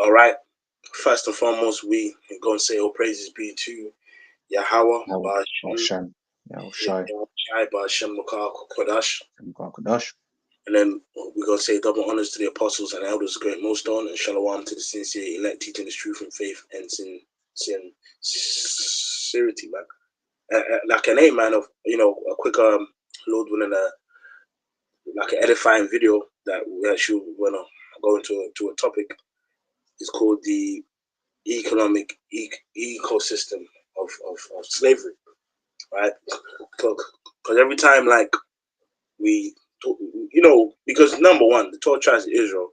All right. First and foremost, we go and say all praises be to Yahweh, Hashem, Shai, Ba'ashem Makar Kodash. Kodash. And then we're going to say double honors to the apostles and elders, great millstone, and shalom to the sincere elect, teaching the truth and faith and sincerity, man. Like an aim, man, of, you know, a quick, Lord willing, like an edifying video that we actually want to go into a topic. It's called the economic ecosystem of slavery, right? Because every time, like, we, you know, because number one, the 12 tribes of Israel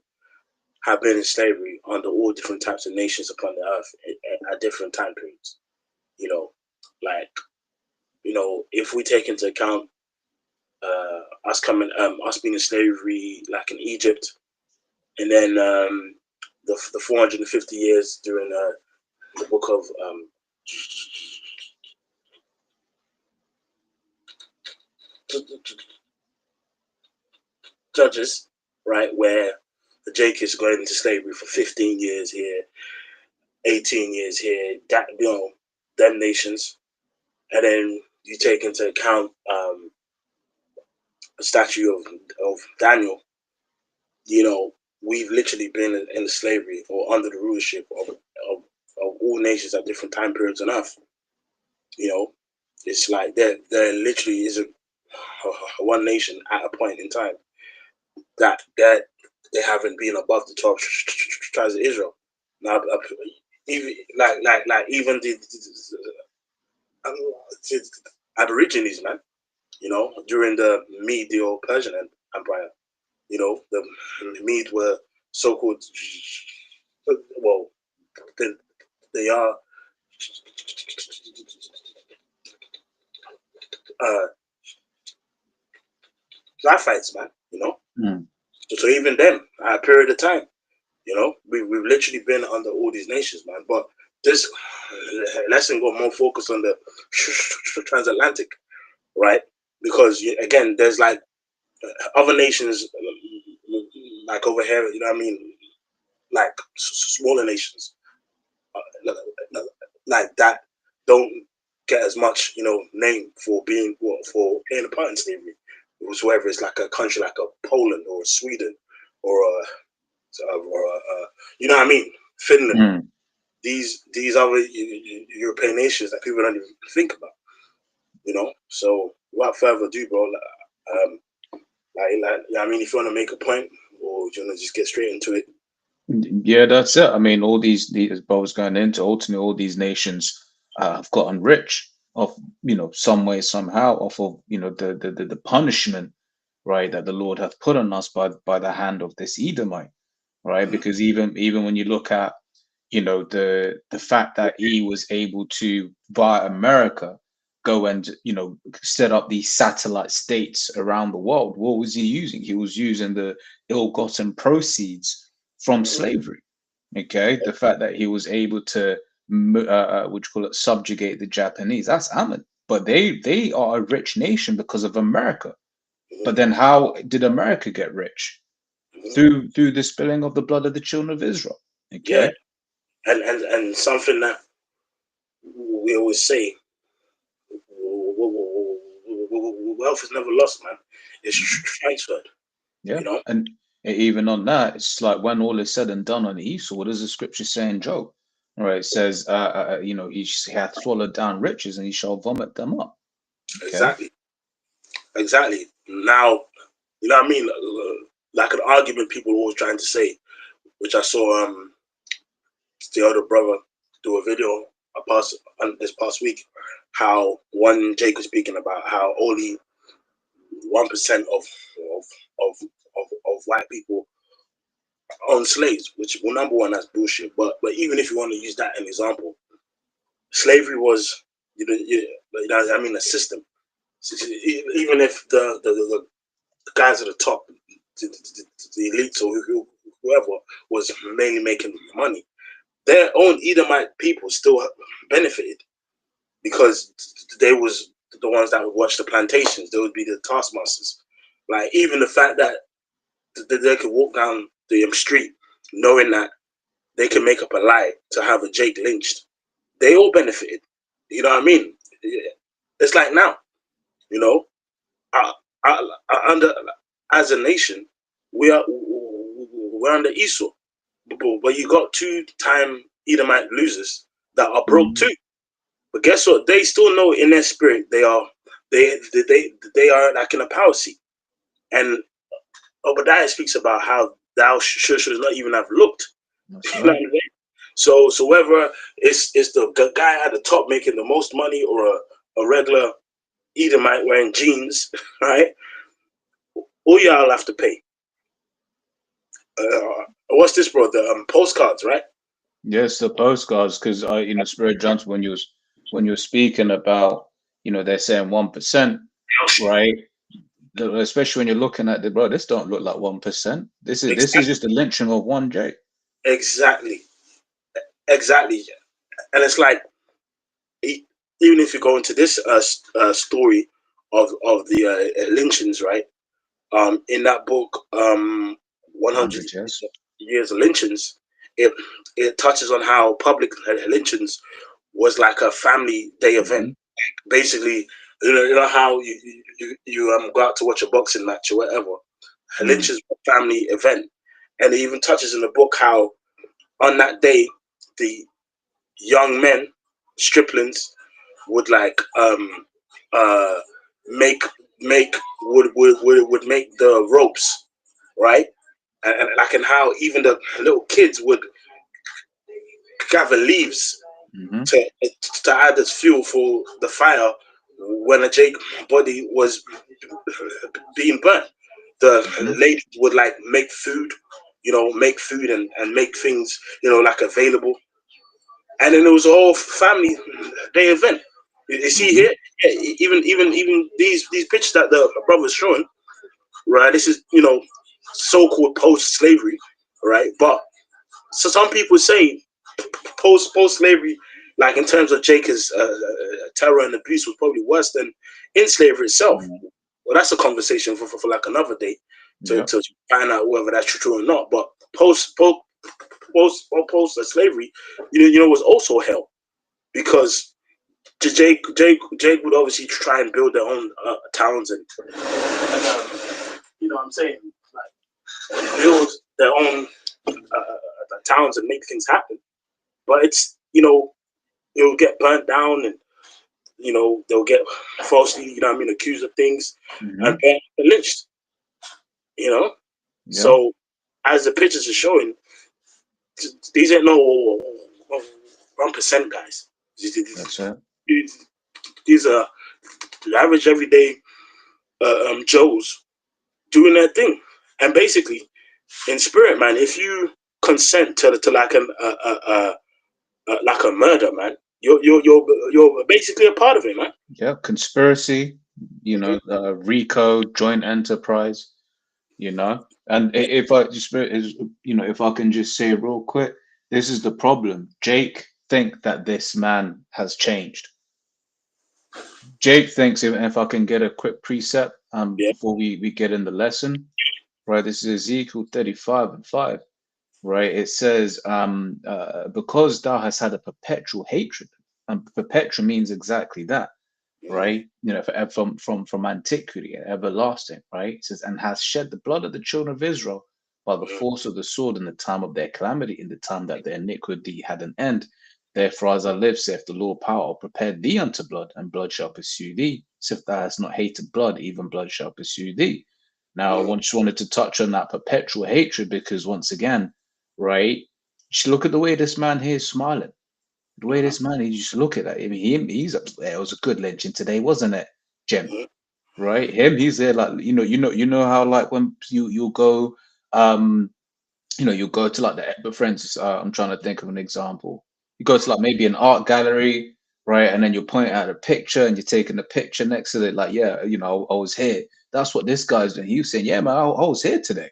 have been in slavery under all different types of nations upon the earth at different time periods. You know, like, you know, if we take into account us being in slavery, like in Egypt, and then the 450 years during the book of Judges, right, where the Jacobs going into slavery for 15 years here, 18 years here, that, you know, them nations, and then you take into account the statue of Daniel. You know, we've literally been in slavery or under the rulership of all nations at different time periods on earth. You know, it's like there literally isn't one nation at a point in time that they haven't been above the 12 tribes of Israel. Now, even even the Aborigines, man, you know, during the Medo-Persian Empire, you know, the Mede were so-called, well, they are Laphites, man, you know. So even then, at a period of time, you know, we've literally been under all these nations, man. But this lesson got more focused on the transatlantic, right? Because again, there's like other nations, like over here, you know what I mean, like smaller nations, like that don't get as much, you know, name for being for playing a part in slavery. Whether it's like a country like a Poland or a Sweden or you know what I mean, Finland. These other European nations that people don't even think about, you know. So without further ado, bro, I mean, if you want to make a point or do you want to just get straight into it? Yeah, that's it. I mean, all these as Bob was going into, ultimately, all these nations have gotten rich off, you know, some way, somehow, off of, you know, the punishment, right, that the Lord hath put on us by the hand of this Edomite, right? Because even when you look at, you know, the fact that he was able to, via America, go and, you know, set up these satellite states around the world, what was he using? He was using the ill-gotten proceeds from slavery. Okay, the fact that he was able to what you call it, subjugate the Japanese, that's Ammon. But they are a rich nation because of America. But then how did America get rich? Through the spilling of the blood of the children of Israel. Okay. Yeah. And something that we always say, wealth is never lost, man. It's transferred. Yeah. You know? And even on that, it's like when all is said and done on Esau, what does the scripture say in Job? All right, it says, you know, he hath swallowed down riches and he shall vomit them up. Okay? Exactly. Now, you know what I mean? Like an argument people are always trying to say, which I saw the other brother do a video this past week, how one Jake was speaking about how only 1% of white people own slaves, which, well, number one, that's bullshit. But even if you want to use that as an example, slavery was, you know, I mean, a system. Even if the guys at the top, the elites or whoever was mainly making money, their own Edomite people still benefited because they was the ones that would watch the plantations. They would be the taskmasters. Like, even the fact that they could walk down the street knowing that they can make up a lie to have a Jake lynched. They all benefited. You know what I mean? It's like now, you know, under as a nation, we're under Esau, but you got 2-time Edomite losers that are broke too. But guess what? They still know in their spirit they are like in a power seat. And Obadiah speaks about how thou should not even have looked. Right. So whether it's the guy at the top making the most money or a regular Edomite wearing jeans, right? All y'all have to pay. What's this, bro? The postcards, right? Yes, the postcards, because Spirit Johnson, when you were speaking about, they're saying 1%, right? Especially when you're looking at bro, this don't look like 1%. This is just a lynching of one J. Exactly. And it's like, even if you go into this story of the lynchings, right? In that book, 100 Years of Lynchings, it touches on how public lynchings was like a family day event. Like basically, you know how you go out to watch a boxing match or whatever. Lynch is a family event, and it even touches in the book how on that day the young men, striplings, would like would make the ropes, right? And like, and how even the little kids would gather leaves to add as fuel for the fire when a Jake body was being burnt. The ladies would like make food, and make things, like available. And then it was all family day event. You see here, even these pictures that the brother's showing, right? This is, so-called post-slavery, right? But so some people say post-slavery, like in terms of Jacob's terror and abuse, was probably worse than in slavery itself. Well, that's a conversation for like another day to find out whether that's true or not. But post slavery, was also hell, because Jake would obviously try and build their own towns and what I'm saying, like build their own towns and make things happen. But it's, it'll get burnt down, and they'll get falsely, accused of things and lynched. So as the pictures are showing, these ain't no 1% guys. That's right. These are the average everyday Joes doing their thing. And basically, in spirit, man, if you consent to like like a murder, man, you're basically a part of it, man. Yeah, conspiracy, RICO, joint enterprise, And if I can just say real quick, this is the problem. Jake think that this man has changed. Jake thinks, if I can get a quick precept before we get in the lesson, right? This is Ezekiel 35:5, right? It says, because thou hast had a perpetual hatred, and perpetual means exactly that, right? From antiquity and everlasting, right? It says, and has shed the blood of the children of Israel by the force of the sword in the time of their calamity, in the time that their iniquity had an end. Therefore, as I live, saith the Lord power, prepare thee unto blood, and blood shall pursue thee. So if thou hast not hated blood, even blood shall pursue thee. Now, I just wanted to touch on that perpetual hatred, because once again, right, just look at the way this man here is smiling. The way this man, he just look at that. I mean, he's up there. It was a good lynching today, wasn't it, Jim? Right? He's there, like, you know how, like, when you go, you go to like but for instance, I'm trying to think of an example. You go to like maybe an art gallery, right? And then you point out a picture and you're taking a picture next to it, like, yeah, I was here. That's what this guy's doing. He was saying, yeah, man, I was here today.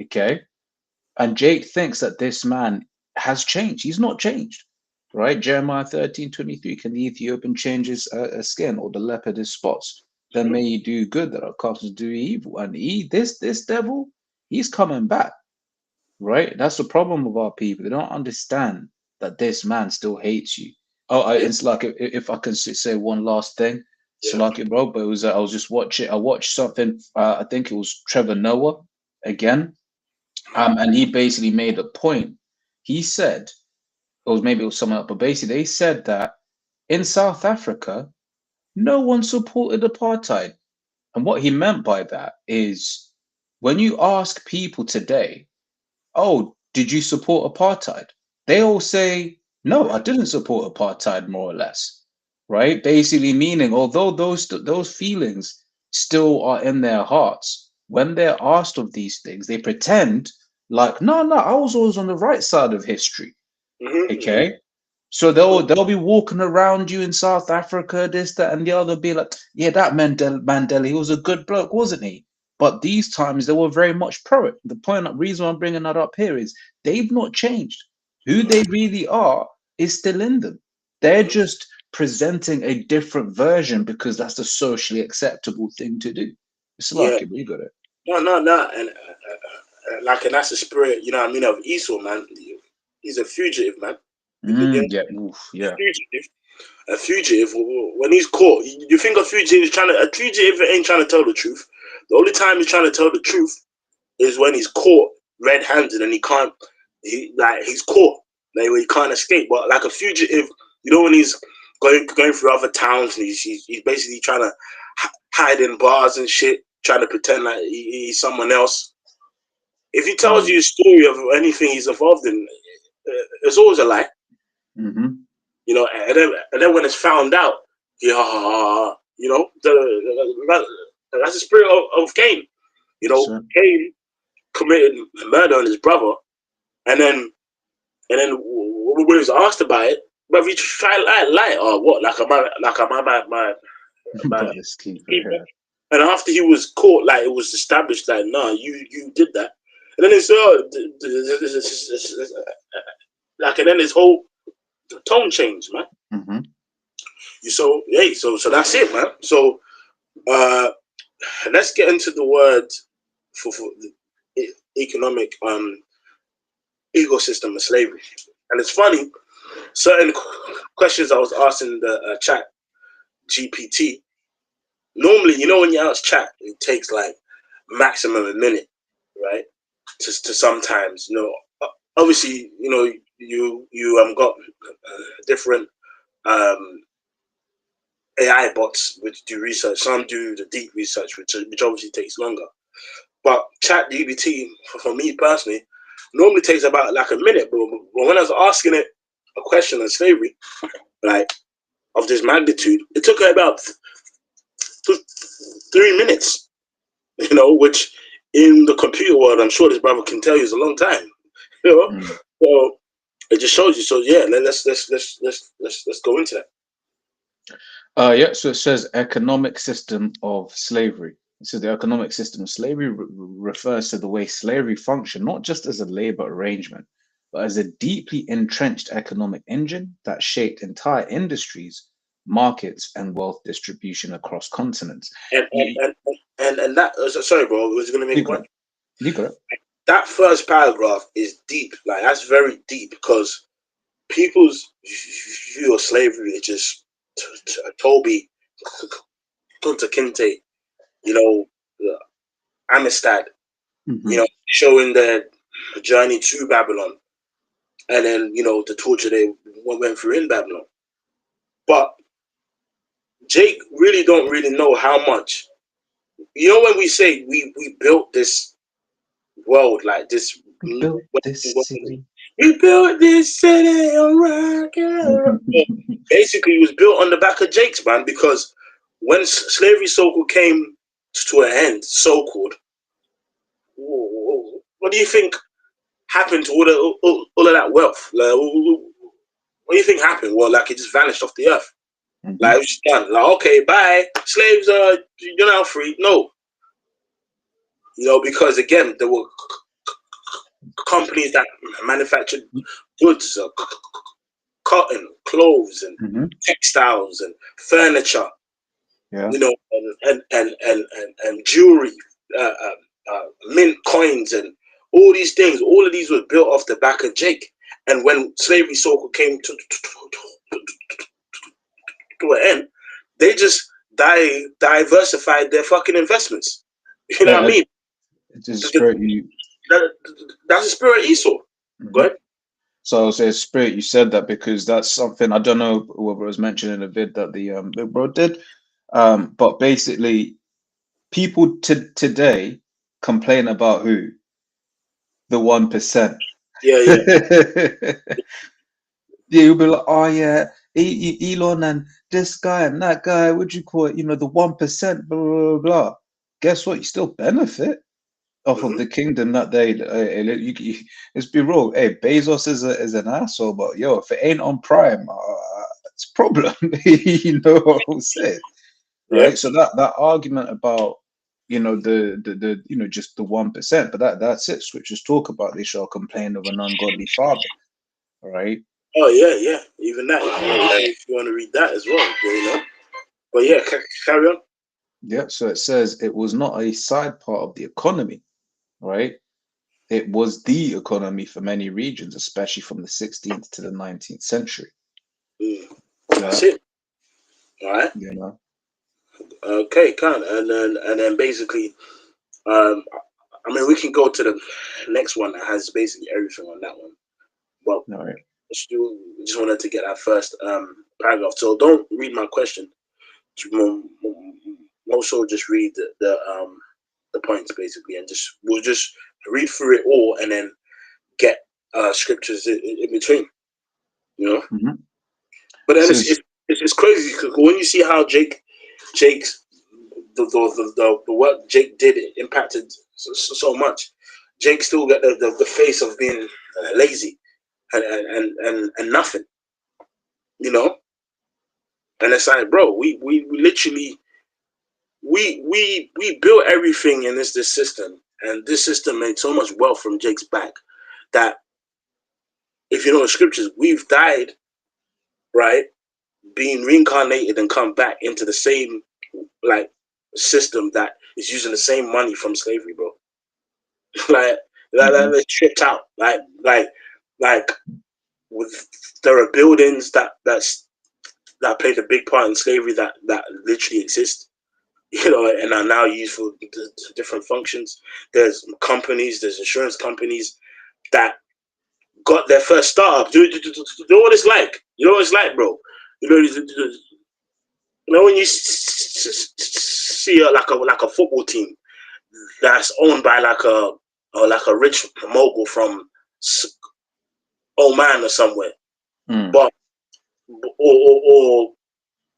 Okay. And Jake thinks that this man has changed. He's not changed. Right? Jeremiah 13:23, can the Ethiopian change his skin, or the leopard his spots? Then may he do good that our castles do evil. And this devil, he's coming back. right? That's the problem with our people. They don't understand that this man still hates you. Oh, Yeah, it's like if I can say one last thing, it's yeah. like it, bro. But it was I was just watching. I watched something. I think it was Trevor Noah again, and he basically made a point. He said, or maybe it was someone else, but basically they said that in South Africa, no one supported apartheid. And what he meant by that is when you ask people today, oh, did you support apartheid? They all say, no, I didn't support apartheid, more or less, right? Basically meaning, although those feelings still are in their hearts, when they're asked of these things, they pretend like, no, no, I was always on the right side of history. Mm-hmm, Okay. So they'll be walking around you in South Africa, this, that, and the other, be like, yeah, that Mandela, he was a good bloke, wasn't he? But these times they were very much pro it. The point, reason I'm bringing that up here is they've not changed. Who they really are is still in them. They're mm-hmm. just presenting a different version because that's the socially acceptable thing to do. It's Yeah. like it, we got it. No. And like, and that's the spirit, you know what I mean, of Esau, man. He's a fugitive, man. You know, Yeah, oof, yeah. fugitive. A fugitive, when he's caught, you think a fugitive is a fugitive ain't trying to tell the truth. The only time he's trying to tell the truth is when he's caught red-handed and he's caught, like where he can't escape. But like a fugitive, you know, when he's going through other towns and he's basically trying to hide in bars and shit, trying to pretend like he's someone else. If he tells you a story of anything he's involved in, it's always a lie. Mm-hmm. You know, and then when it's found out, yeah, you know, that's the spirit of Cain. You Yes, know, sir. Cain committed murder on his brother, and then when he was asked about it, but he tried to lie or what? Like my Brother's keeper. keeper. And after he was caught, like it was established that no, you did that, and then it's like, and then his whole tone changed, man. Yeah. Mm-hmm. So that's it, man. So uh, let's get into the word for the economic ecosystem of slavery. And it's funny, certain questions I was asking the chat GPT. Normally, you know, when you ask chat, it takes like maximum a minute, right? To sometimes, you know, obviously, you know, you got different um, AI bots which do research. Some do the deep research, which obviously takes longer. But chat GPT, for me personally, normally takes about like a minute. But when I was asking it a question on slavery, like of this magnitude, it took her about 3 minutes. You know, which in the computer world, I'm sure this brother can tell you is a long time. You know, Mm. so it just shows you. So yeah, let's go into that. Yeah, so it says economic system of slavery. It says the economic system of slavery refers to the way slavery functioned, not just as a labor arrangement, but as a deeply entrenched economic engine that shaped entire industries, markets, and wealth distribution across continents. And and You, and and that. Sorry, bro. I was going to make you a got point. it. You got it. That first paragraph is deep. Like that's very deep because people's view of slavery is just Toby, Kunta Kinte, you know, Amistad, you Hmm. know, showing their journey to Babylon, and then you know the torture they went through in Babylon. But Jake really don't really know how much. You know when we say we built this world like this. We built this city. We built this city on rock and roll. Basically, it was built on the back of Jake's, man, because when slavery so-called came to an end, so-called, what do you think happened to all of that wealth? Like, what do you think happened? Well, like, it just vanished off the earth. Like, it Hmm. was just done. Like, okay, bye. Slaves, you're now free. No. You know, because, again, there were companies that manufactured goods, cotton, clothes, and Hmm. textiles, and furniture, Yeah. you know, and jewelry, mint coins, and all these things, all of these were built off the back of Jake. And when slavery so-called came to an end, they just diversified their fucking investments. You know what I mean? It's a spirit That's the spirit of Esau. Go ahead. So I'll say spirit, you said that because that's something, I don't know whether it was mentioned in a vid that the bro did, but basically people today complain about who? The 1%. Yeah. Yeah, you'll be like, oh yeah, Elon and this guy and that guy, what'd you call it? You know, the 1%, blah, blah, blah. Guess what? You still benefit off of the kingdom that they, let's be real. Hey, Bezos is an asshole, but yo, if it ain't on Prime, it's a problem. You know what I'm saying? Right? Yeah. So that argument about, you know, the you know, just the 1%, but that's it. Scriptures talk about they shall complain of an ungodly father. All right. Oh yeah. Even that, if you want to read that as well, you know. But yeah, carry on. Yeah. So it says it was not a side part of the economy, right? It was the economy for many regions, especially from the 16th to the 19th century. That's it. All right. You know. Okay, and then basically, I mean, we can go to the next one that has basically everything on that one. Well, All right. just wanted to get that first paragraph. So don't read my question. Also, just read the points basically, and we'll just read through it all, and then get scriptures in between. You know. But then it's crazy because when you see how Jake's the work Jake did impacted so much. Jake still got the face of being lazy and nothing, you know. And it's like, bro, we literally we built everything in this system, and this system made so much wealth from Jake's back that if you know the scriptures, we've died, right, being reincarnated and come back into the same like system that is using the same money from slavery, bro. like they're tripped out. Like with there are buildings that played a big part in slavery that literally exist, you know, and are now used for different functions. There's companies, there's insurance companies that got their first startup. Do you know what it's like? You know what it's like, bro? You know when you see like a football team that's owned by like a rich mogul from Oman or somewhere, but or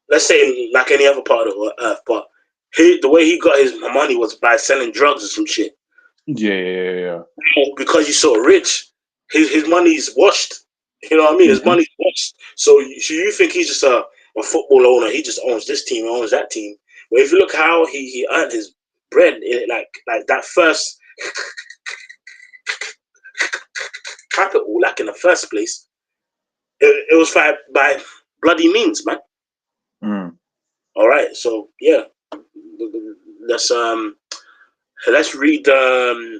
let's say like any other part of the earth, but the way he got his money was by selling drugs or some shit. Yeah. Because he's so rich, his money's washed. You know what I mean? His money's washed. So you think he's just a football owner? He just owns this team, owns that team. But if you look how he earned his bread, like that first capital, like in the first place, it was by bloody means, man. All right, so yeah, let's read the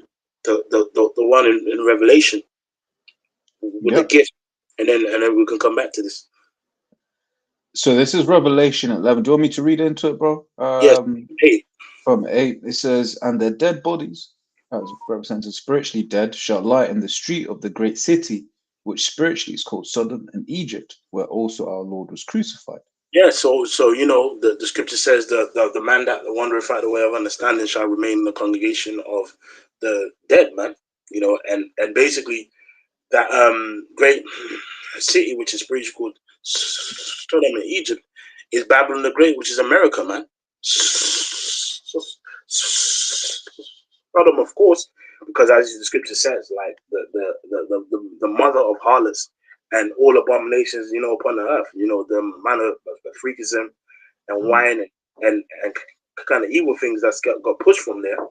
one in Revelation with the gift, and then we can come back to this. So this is Revelation 11. Do you want me to read into it, bro? Yes. 8. From 8, it says, "And their dead bodies, as represented spiritually dead, shall lie in the street of the great city, which spiritually is called Sodom and Egypt, where also our Lord was crucified." Yeah, so you know the scripture says the man that wandereth out the way of understanding shall remain in the congregation of the dead, man. You know, and basically that great city which is spiritually called Sodom and Egypt is Babylon the Great, which is America, man. Sodom, of course, because as the scripture says, like the mother of harlots and all abominations, you know, upon the earth, you know, the manner of freakism and wine and kind of evil things that's got pushed from there,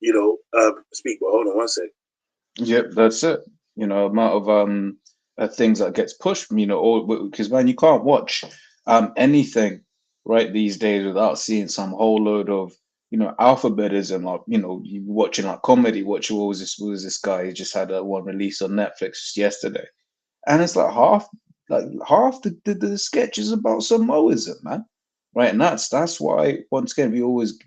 you know. Speak, but hold on one sec. Yep, that's it. You know, amount of things that gets pushed, you know, all because man, you can't watch anything right these days without seeing some whole load of alphabetism, like, you watching like comedy, watching what was this guy who just had a one release on Netflix yesterday, and it's like half the sketch is about Samoism, man, right? And that's why, once again, we always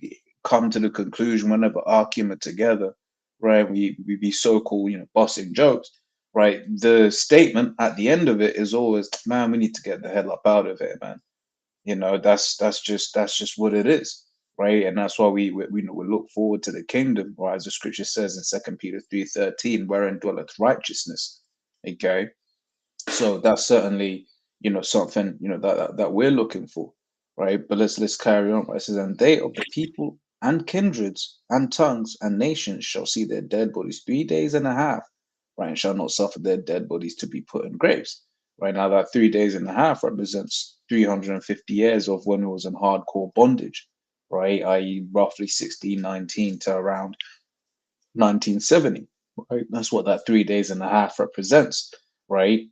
come to the conclusion whenever argument together, right? We be so-called, busting jokes, right? The statement at the end of it is always, man, we need to get the hell up out of here, man. That's just what it is, right? And that's why we look forward to the kingdom, or as the scripture says in 2 Peter 3:13, wherein dwelleth righteousness. Okay, so that's certainly something that we're looking for, right? But let's carry on. Right? It says, and they of the people and kindreds and tongues and nations shall see their dead bodies 3 days and a half, right? And shall not suffer their dead bodies to be put in graves. Right now, that 3 days and a half represents 350 years of when it was in hardcore bondage, right? I.e., roughly 1619 to around 1970, right? That's what that 3 days and a half represents, right?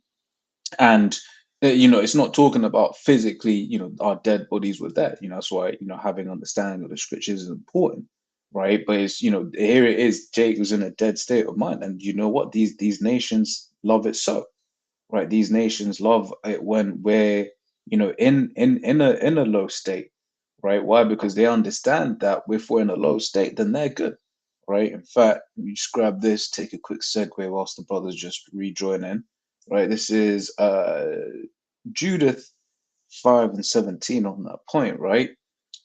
And it's not talking about physically, our dead bodies were there. That's why having understanding of the scriptures is important, right? But it's here it is. Jake was in a dead state of mind, and you know what? These nations love it so, right? These nations love it when we're in a low state, right? Why? Because they understand that if we're in a low state, then they're good, right? In fact, you just grab this, take a quick segue whilst the brothers just rejoin in, right? This is Judith 5:17 on that point, right?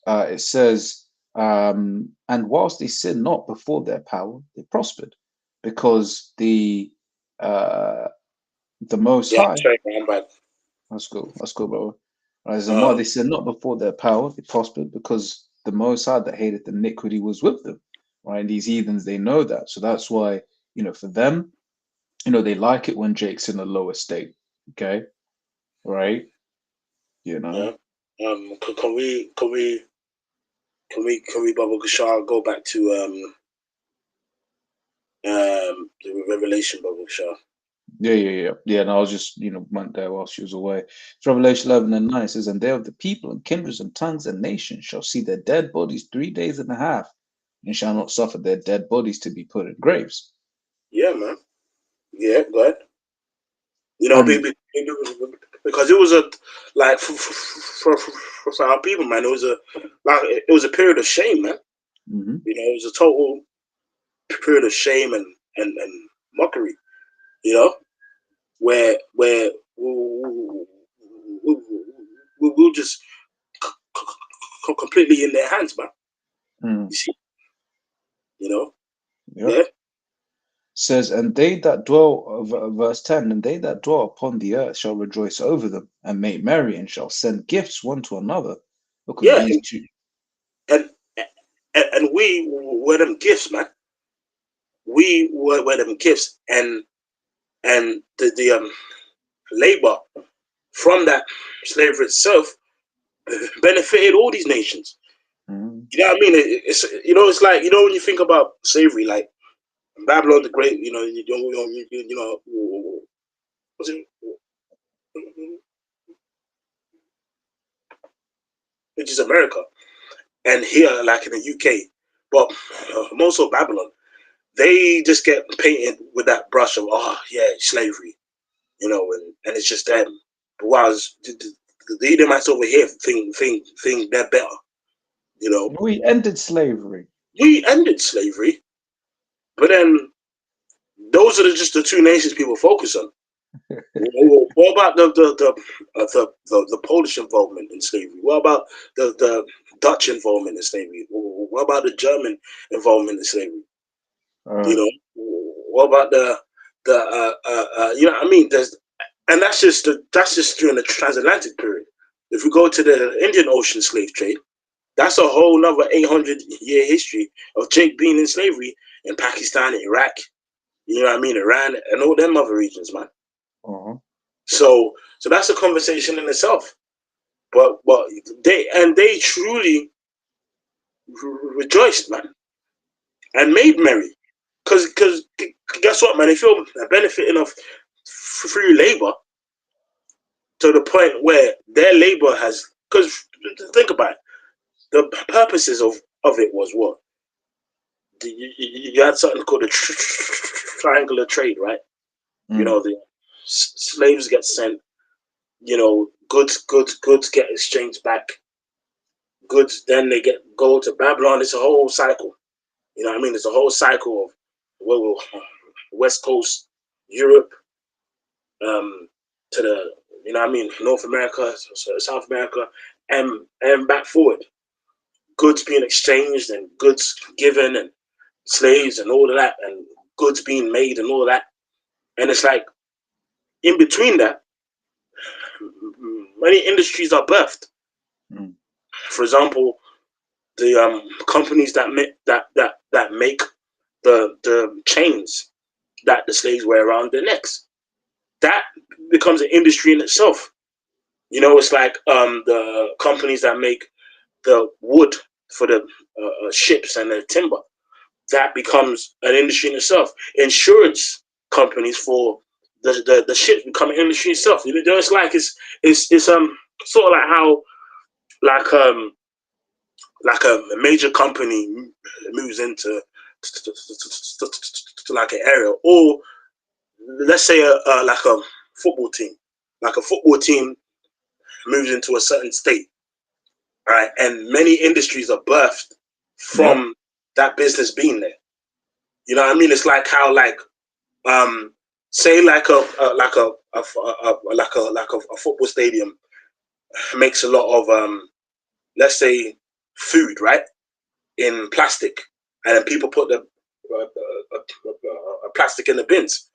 It says, and whilst they sinned not before their power, they prospered, because the Most Yeah, High. sorry, man, but Let's go, bro. Right, and while um, they sinned not before their power, they prospered, because the Most High that hated iniquity was with them. Right, and these heathens, they know that, so that's why for them, they like it when Jake's in a lower state. Okay, right? You know. yeah. Can we, Baba Kashar, go back to the Revelation, Baba Kashar? Yeah. And I was just, went there while she was away. It's Revelation 11:9 says, and they of the people and kindreds and tongues and nations shall see their dead bodies 3 days and a half, and shall not suffer their dead bodies to be put in graves. Yeah, man. Yeah, go ahead. And Because it was a like for our people, man. It was a period of shame, man. mhm. It was a total period of shame and mockery. Where we'll just completely in their hands, man. Mm. You see, you know, Yep. yeah, Says, and they that dwell, verse 10, and they that dwell upon the earth shall rejoice over them, and make merry, and shall send gifts one to another, because yeah, these two. and and we were them gifts, man. We were them gifts, and the labor from that slavery itself benefited all these nations. Mm. You know what I mean? It's like when you think about slavery, like Babylon the Great. What's it? Which is America, and here, like in the UK, but most of Babylon, they just get painted with that brush of, oh yeah, slavery, and it's just them. But whilst the Edomites over here think they're better. We ended slavery. We ended slavery, but then those are just the two nations people focus on. What about the Polish involvement in slavery? What about the Dutch involvement in slavery? What about the German involvement in slavery? You Uh, know, what about what I mean? And that's just during the transatlantic period. If we go to the Indian Ocean slave trade, that's a whole nother 800-year history of Jake being in slavery in Pakistan, Iraq, Iran, and all them other regions, man. uh-huh. So that's a conversation in itself. But they truly rejoiced, man, and made merry. Because guess what, man? They feel benefiting of free labor to the point where their labor has. Because think about it, the purposes of it was what? You had something called the triangular trade, right? You know, the slaves get sent, you know, goods get exchanged back. Goods, then they go to Babylon. It's a whole cycle. You know what I mean? It's a whole cycle of West Coast, Europe, to the, you know what I mean, North America, South America, and back forward. Goods being exchanged and goods given and slaves and all of that and goods being made and all of that. And it's like in between that, many industries are birthed. For example, the companies that make the chains that the slaves wear around their necks, that becomes an industry in itself. You know, it's like the companies that make the wood for the ships and the timber, that becomes an industry in itself. Insurance companies for the ships become an industry itself. You know, it's like it's sort of like how like a major company moves into like an area, or let's say like a football team, like a football team moves into a certain state, right? And many industries are birthed from that business being there. You know what I mean? It's like how say like a football stadium makes a lot of let's say food, right, in plastic, and then people put the plastic in the bins.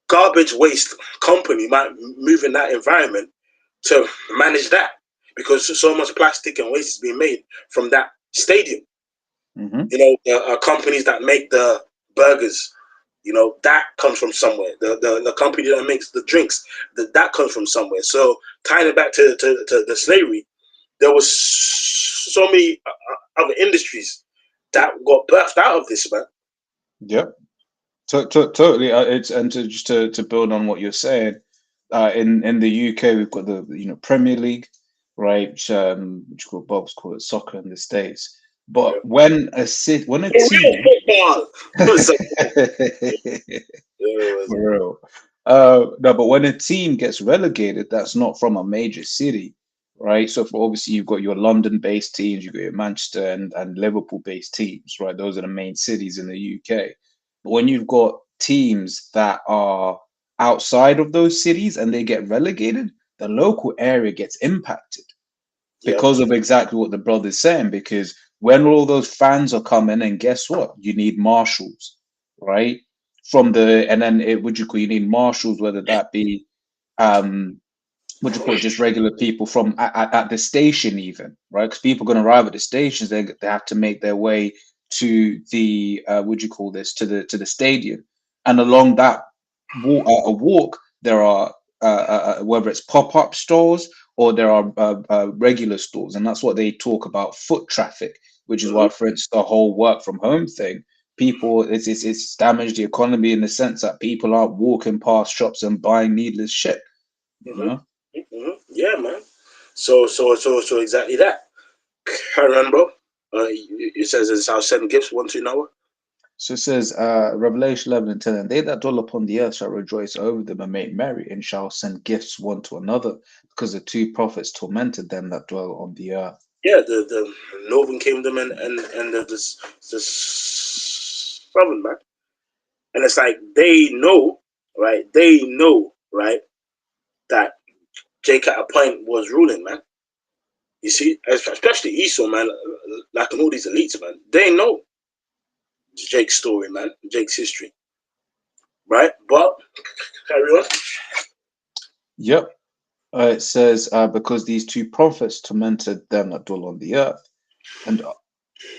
Garbage waste company might move in that environment to manage that, because so much plastic and waste is being made from that stadium. You know, companies that make the burgers, you know, that comes from somewhere. The company that makes the drinks, that comes from somewhere. So tying it back to the slavery, there was so many other industries that got birthed out of this, man. Yep. Totally. It's and to build on what you're saying, in the UK we've got the Premier League, right? Which Bob's call it soccer in the States. But when a team, football. For real. No, but when a team gets relegated, that's not from a major city, right? So for obviously you've got your London-based teams, you've got your Manchester and Liverpool-based teams, right? Those are the main cities in the UK. But when you've got teams that are outside of those cities and they get relegated, the local area gets impacted because of exactly what the brother's saying. Because when all those fans are coming, and guess what? You need marshals, right? And then you need marshals, whether that be just regular people from at the station, even, right? Because people are going to arrive at the stations, they have to make their way to the to the stadium, and along that walk there are whether it's pop-up stores or there are regular stores, and that's what they talk about, foot traffic, which is why, for instance, the whole work from home thing, people, it's damaged the economy in the sense that people aren't walking past shops and buying needless shit. You know? Yeah, man. So exactly that. Carry on, bro. It says, "I'll send gifts one to another." So it says, Revelation 11:10, and they that dwell upon the earth shall rejoice over them and make merry, and shall send gifts one to another, because the two prophets tormented them that dwell on the earth. Yeah, the Northern Kingdom and the Southern, man. And it's like they know, right? They know, right, that Jake at a point was ruling, man. You see, especially Esau, man, like all these elites, man. They know Jake's story, man, Jake's history, right? But carry on. Yep. It says, because these two prophets tormented them that dwell on the earth. And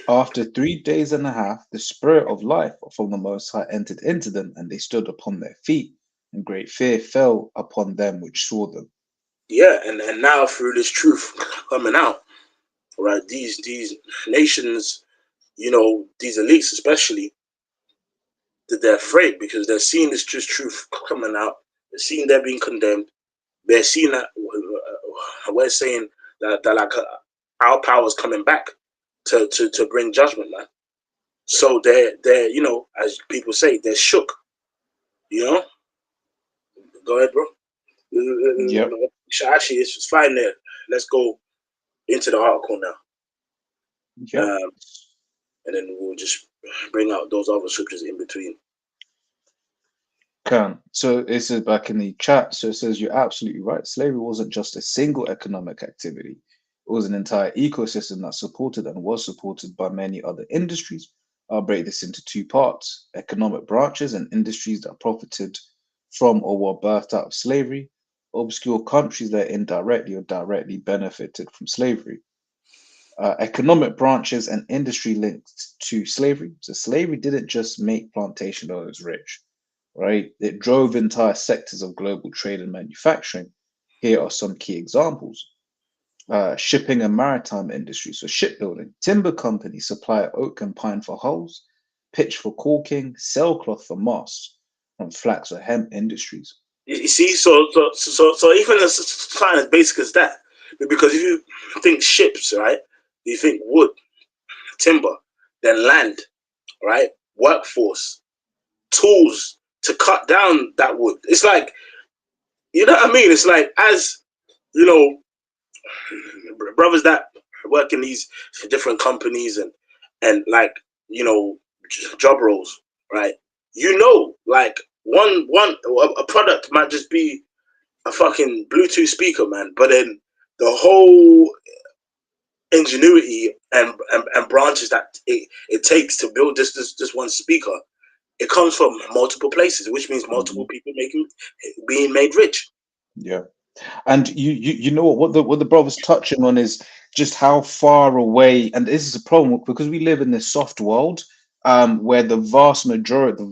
after 3 days and a half, the spirit of life from the Most High entered into them, and they stood upon their feet, and great fear fell upon them which saw them. Yeah, and now through this truth coming out, right? These nations, you know, these elites especially, that they're afraid because they're seeing this truth coming out. They're seeing they're being condemned. They're seeing that we're saying that like our power's coming back to bring judgment, man. So they're you know, as people say, they're shook. You know, go ahead, bro. Yep. Actually, it's fine there. Let's go into the article now, Yep. and then we'll just bring out those other scriptures in between. So it says back in the chat, so it says you're absolutely right. Slavery wasn't just a single economic activity. It was an entire ecosystem that supported and was supported by many other industries. I'll break this into two parts: economic branches and industries that profited from or were birthed out of slavery, obscure countries that indirectly or directly benefited from slavery. Economic branches and industry linked to slavery. So slavery didn't just make plantation owners rich, right? It drove entire sectors of global trade and manufacturing. Here are some key examples. Shipping and maritime industry, so shipbuilding. Timber companies supply oak and pine for hulls, pitch for caulking, sailcloth for masts, and flax or hemp industries. You see, so even as something as basic as that, because if you think ships, right, you think wood, timber, then land, right, workforce, tools to cut down that wood. It's like, you know what I mean? It's like, as you know, brothers that work in these different companies and like, you know, job roles, right? You know, like a product might just be a fucking Bluetooth speaker, man, but then the whole ingenuity and branches that it takes to build this one speaker, it comes from multiple places, which means multiple people being made rich. Yeah. And you know what the brother's touching on is just how far away, and this is a problem because we live in this soft world, where the vast majority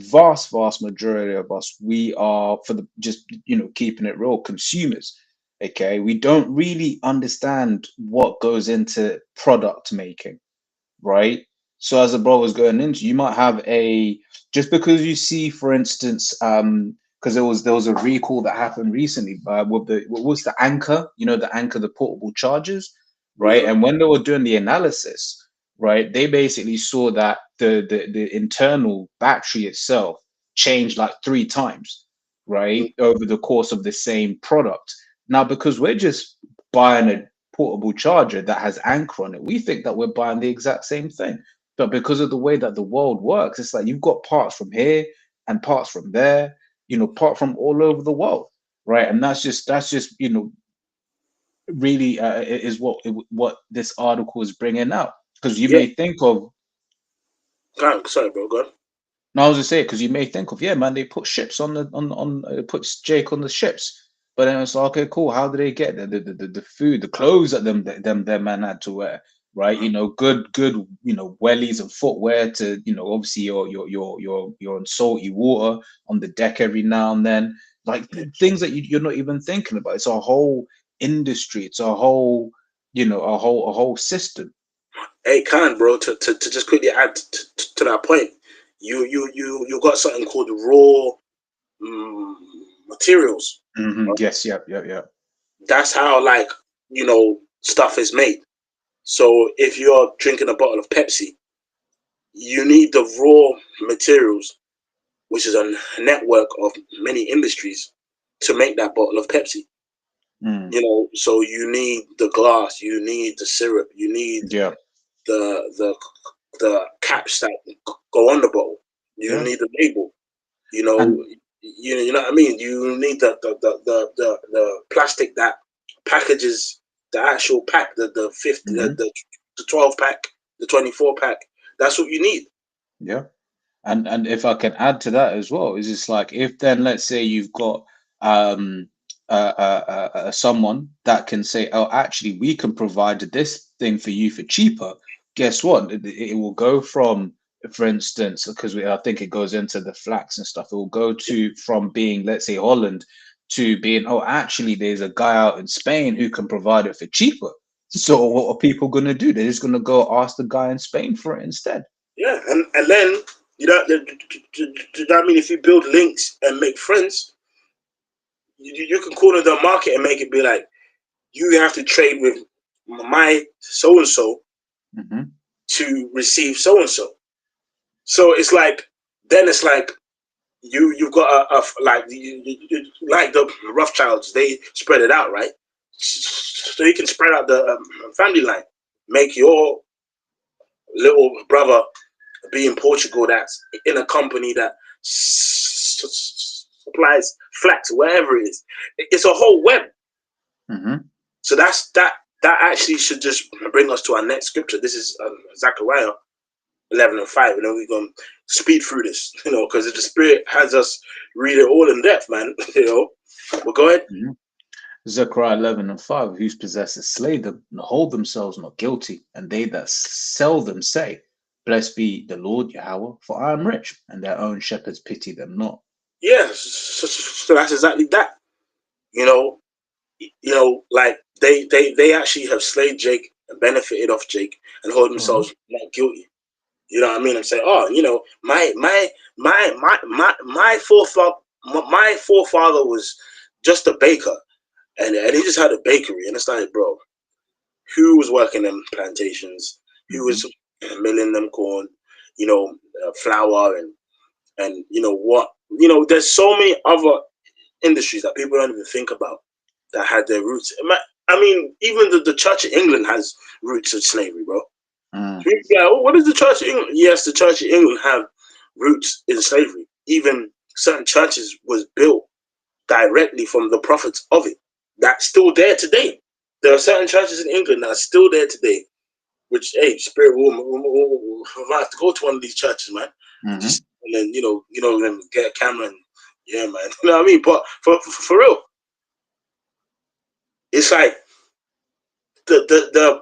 of us, we are, for the just, you know, keeping it real, consumers. Okay, we don't really understand what goes into product making, right? So as the brother's going into, you might have just because you see, for instance, because there was a recall that happened recently with what was the Anchor, you know, the Anchor, the portable chargers, right? And when they were doing the analysis, right, they basically saw that the internal battery itself changed like 3 times, right, over the course of the same product. Now, because we're just buying a portable charger that has Anchor on it, we think that we're buying the exact same thing. But because of the way that the world works, it's like you've got parts from here and parts from there, you know, part from all over the world, right? And that's just you know, really is what this article is bringing out, because you may think of. Sorry, bro. Go on. No, I was just saying, because you may think of, yeah, man, they put ships on the puts Jake on the ships, but then it's like, okay, cool. How do they get the food, the clothes that them man had to wear, right? You know, good, you know, wellies and footwear to, you know, obviously you're on salty water on the deck every now and then, like things that you're not even thinking about. It's a whole industry. It's a whole, you know, a whole system. Hey, Khan, bro, to just quickly add to that point, you got something called raw materials. Mm-hmm. Right? Yes, yep. That's how, like, you know, stuff is made. So if you're drinking a bottle of Pepsi, you need the raw materials, which is a network of many industries, to make that bottle of Pepsi. You know, so you need the glass, you need the syrup, you need the caps that go on the bottle. You need the label. You know, And you know what I mean. You need the plastic that packages the actual pack, the 50, the 12 pack, the 24 pack. That's what you need. yeah. And if I can add to that as well, is it's like, if then let's say you've got someone that can say, oh, actually we can provide this thing for you for cheaper. Guess what? It will go from, for instance, because I think it goes into the flax and stuff. It will go from being, let's say, Holland to being, oh, actually there's a guy out in Spain who can provide it for cheaper. So what are people going to do? They're just going to go ask the guy in Spain for it instead. Yeah, and then you know, I mean, if you build links and make friends, you can corner the market and make it be like you have to trade with my so and so Mm-hmm. to receive so and so. So it's like then it's like you've got like like the Rothschilds, they spread it out, right? So you can spread out the family line, make your little brother be in Portugal that's in a company that supplies flats wherever it is. It's a whole web. Mm-hmm. So that actually should just bring us to our next scripture. This is Zechariah 11:5, and then we're gonna speed through this, because the Spirit has us read it all in depth, man. But go ahead. Mm-hmm. Zechariah 11:5, whose possessors slay them and hold themselves not guilty, and they that sell them say, Blessed be the Lord Yahweh, for I am rich, and their own shepherds pity them not. Yeah, so that's exactly that. You know, like they actually have slayed Jake and benefited off Jake and hold Mm-hmm. themselves not guilty. You know what I mean? I'm saying, oh, my forefather was just a baker, and he just had a bakery, and it's like, bro, who was working them plantations? Who Mm-hmm. was milling them corn? Flour and what? There's so many other industries that people don't even think about that had their roots. I mean, even the Church of England has roots of slavery, bro. Mm. Yeah, what is the Church of England? Yes, the Church of England have roots in slavery. Even certain churches was built directly from the prophets of it. That's still there today. There are certain churches in England that are still there today. Which, hey, Spirit, we'll have to go to one of these churches, man. Mm-hmm. And then then get a camera and yeah, man. You know what I mean? But for real, it's like the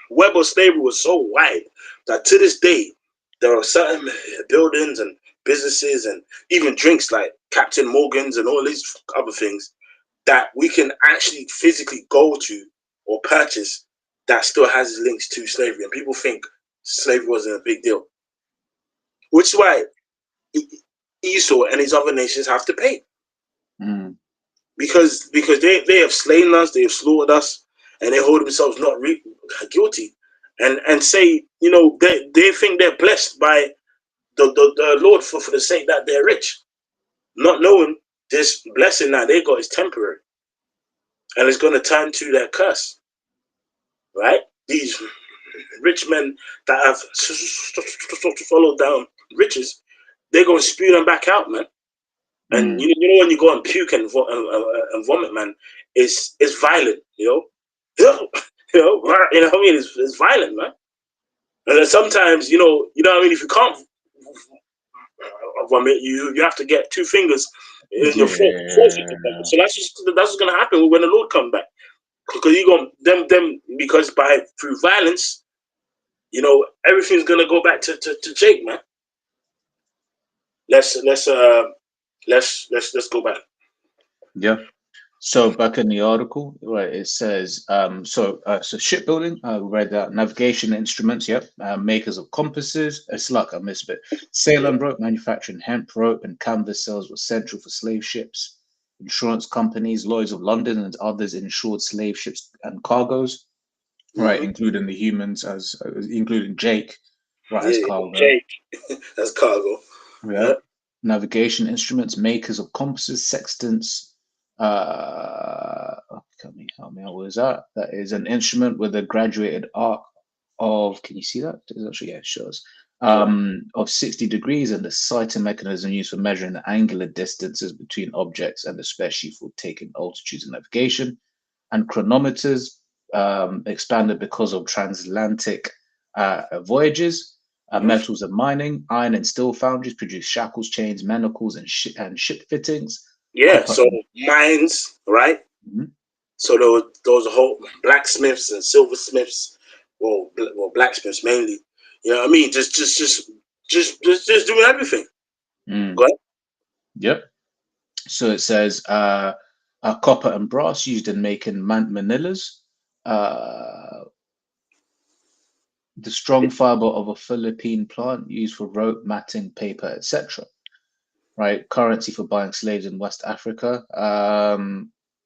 web of slavery was so wide that to this day there are certain buildings and businesses and even drinks like Captain Morgan's and all these other things that we can actually physically go to or purchase that still has links to slavery. And people think slavery wasn't a big deal, which is why Esau and his other nations have to pay. Mm. Because they have slain us, they have slaughtered us, and they hold themselves not guilty, and say they think they're blessed by the Lord for the sake that they're rich, not knowing this blessing that they got is temporary, and it's going to turn to their curse, right? These rich men that have followed down riches, they're going to spew them back out, man. And Mm. when you go and puke and vomit, man, it's violent, what I mean? It's violent, man. And then sometimes, what I mean. If you can't vomit, you have to get two fingers in your throat to force you to vomit. Yeah. So that's what's gonna happen when the Lord come back, because you going them because through violence, everything's gonna go back to Jake, man. Let's go back. Yeah. So back in the article, right, it says, so shipbuilding, we read that, navigation instruments, yep, makers of compasses, it's like I missed a bit, Salem rope, manufacturing hemp rope and canvas sails were central for slave ships, insurance companies, Lloyd's of London and others insured slave ships and cargoes, right, Mm-hmm. including the humans including Jake, right, as Yeah, cargo, Jake, that's cargo. yeah, Yeah. navigation instruments, makers of compasses, sextants, help me out. What is that? That is an instrument with a graduated arc of, can you see that? It's actually, yeah, it shows, of 60 degrees, and the sighting mechanism used for measuring the angular distances between objects and especially for taking altitudes and navigation, and chronometers, expanded because of transatlantic voyages. Mm-hmm. Metals and mining, iron and steel foundries produce shackles, chains, manacles, and ship fittings. Yeah. Copper So and mines, right? mhm. So those whole blacksmiths and silversmiths, well, blacksmiths mainly. You know what I mean? Just doing everything. Go Mm, ahead. yep. So it says copper and brass used in making manillas. Uh, the strong fiber of a Philippine plant used for rope, matting, paper, etc. Right, currency for buying slaves in West Africa.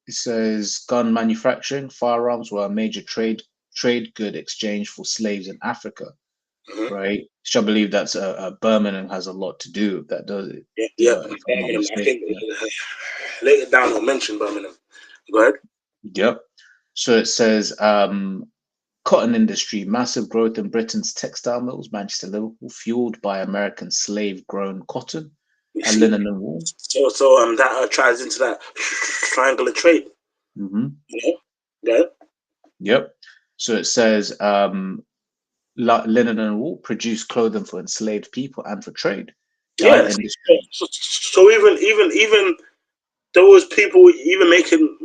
It says gun manufacturing, firearms were a major trade trade good exchange for slaves in Africa, right? So I believe that's Birmingham has a lot to do with that, does it? Yeah, yeah. If I'm not Birmingham. I mistaken. think Yeah. later down I'll mention Birmingham. Go ahead. Yep. So it says cotton industry, massive growth in Britain's textile mills, Manchester, Liverpool, fueled by American slave-grown cotton You and see, linen and wool. so that ties into that triangle of trade. Mm-hmm. You know? Yeah. Yep. So it says linen and wool produce clothing for enslaved people and for trade. Dye Yes. industry. So even there was people even making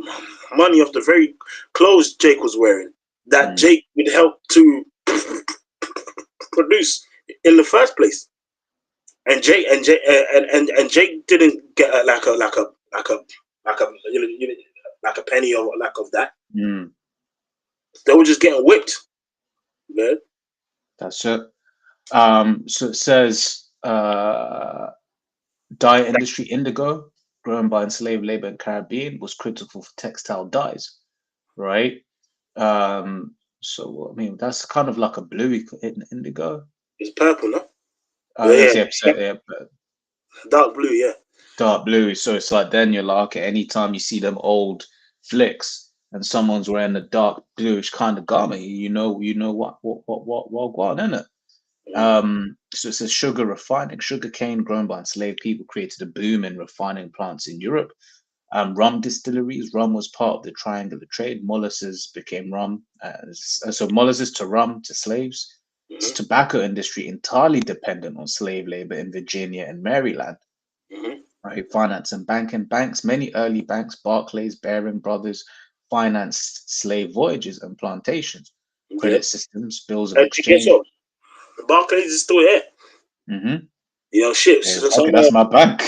money off the very clothes Jake was wearing that Jake would help to produce in the first place. And Jake and Jake didn't get like a like a penny or lack of that. They were just getting whipped. Man. That's it. So it says dye industry, indigo, grown by enslaved labor in Caribbean, was critical for textile dyes, right? So I mean that's kind of like a bluey indigo. It's purple, no? That's Yeah, the yeah, dark blue, yeah. dark blue. So it's like then you're like, okay, anytime you see them old flicks and someone's wearing a dark bluish kind of garment, you know what going in it. So it says sugar refining, sugar cane grown by enslaved people created a boom in refining plants in Europe. Rum distilleries, rum was part of the triangular trade. Molasses became rum. So molasses to rum to slaves. Tobacco industry entirely dependent on slave labor in Virginia and Maryland. Right, finance and banking. Banks, many early banks, Barclays, Baring Brothers, financed slave voyages and plantations. Credit systems, bills of exchange. Guess what? The Barclays is still here. You know, shit. Yeah, okay, that's my bank.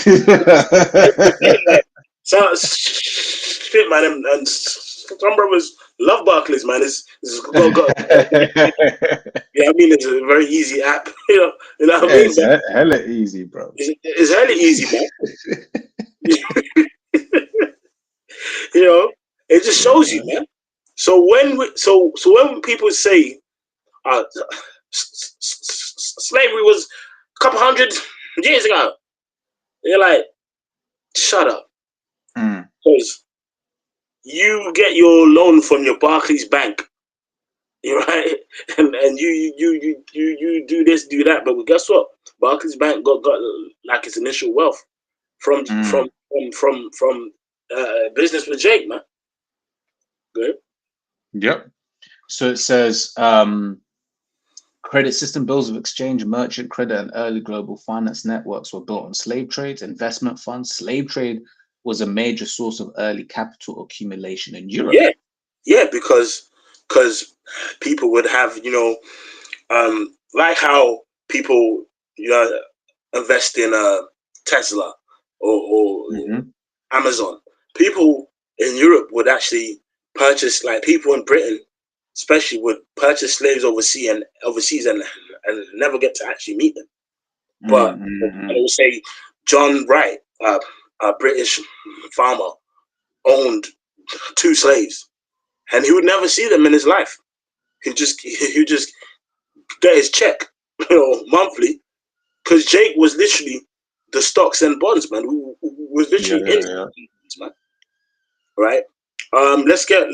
So shit, man, and some brothers love Barclays, man. It's yeah, I mean, it's a very easy app. You know what I mean? It's hella easy, bro. It's hella easy, man. You know, it just shows you, man. So when people say slavery was a couple hundred years ago, you're like, shut up, because you get your loan from your Barclays bank, right? And you do this, do that, but guess what? Barclays Bank got like its initial wealth from business with Jake, man. Good. Yep. So it says credit system, bills of exchange, merchant credit, and early global finance networks were built on slave trades, investment funds. Slave trade was a major source of early capital accumulation in Europe. Yeah, because people would have, like how people invest in Tesla or Amazon. People in Europe would actually purchase, like people in Britain especially, would purchase slaves overseas and never get to actually meet them. But I would say John Wright, a British farmer, owned 2 slaves, and he would never see them in his life. He just get his check, monthly, because Jake was literally the stocks and bonds man, who was literally bonds, man. Right? Let's get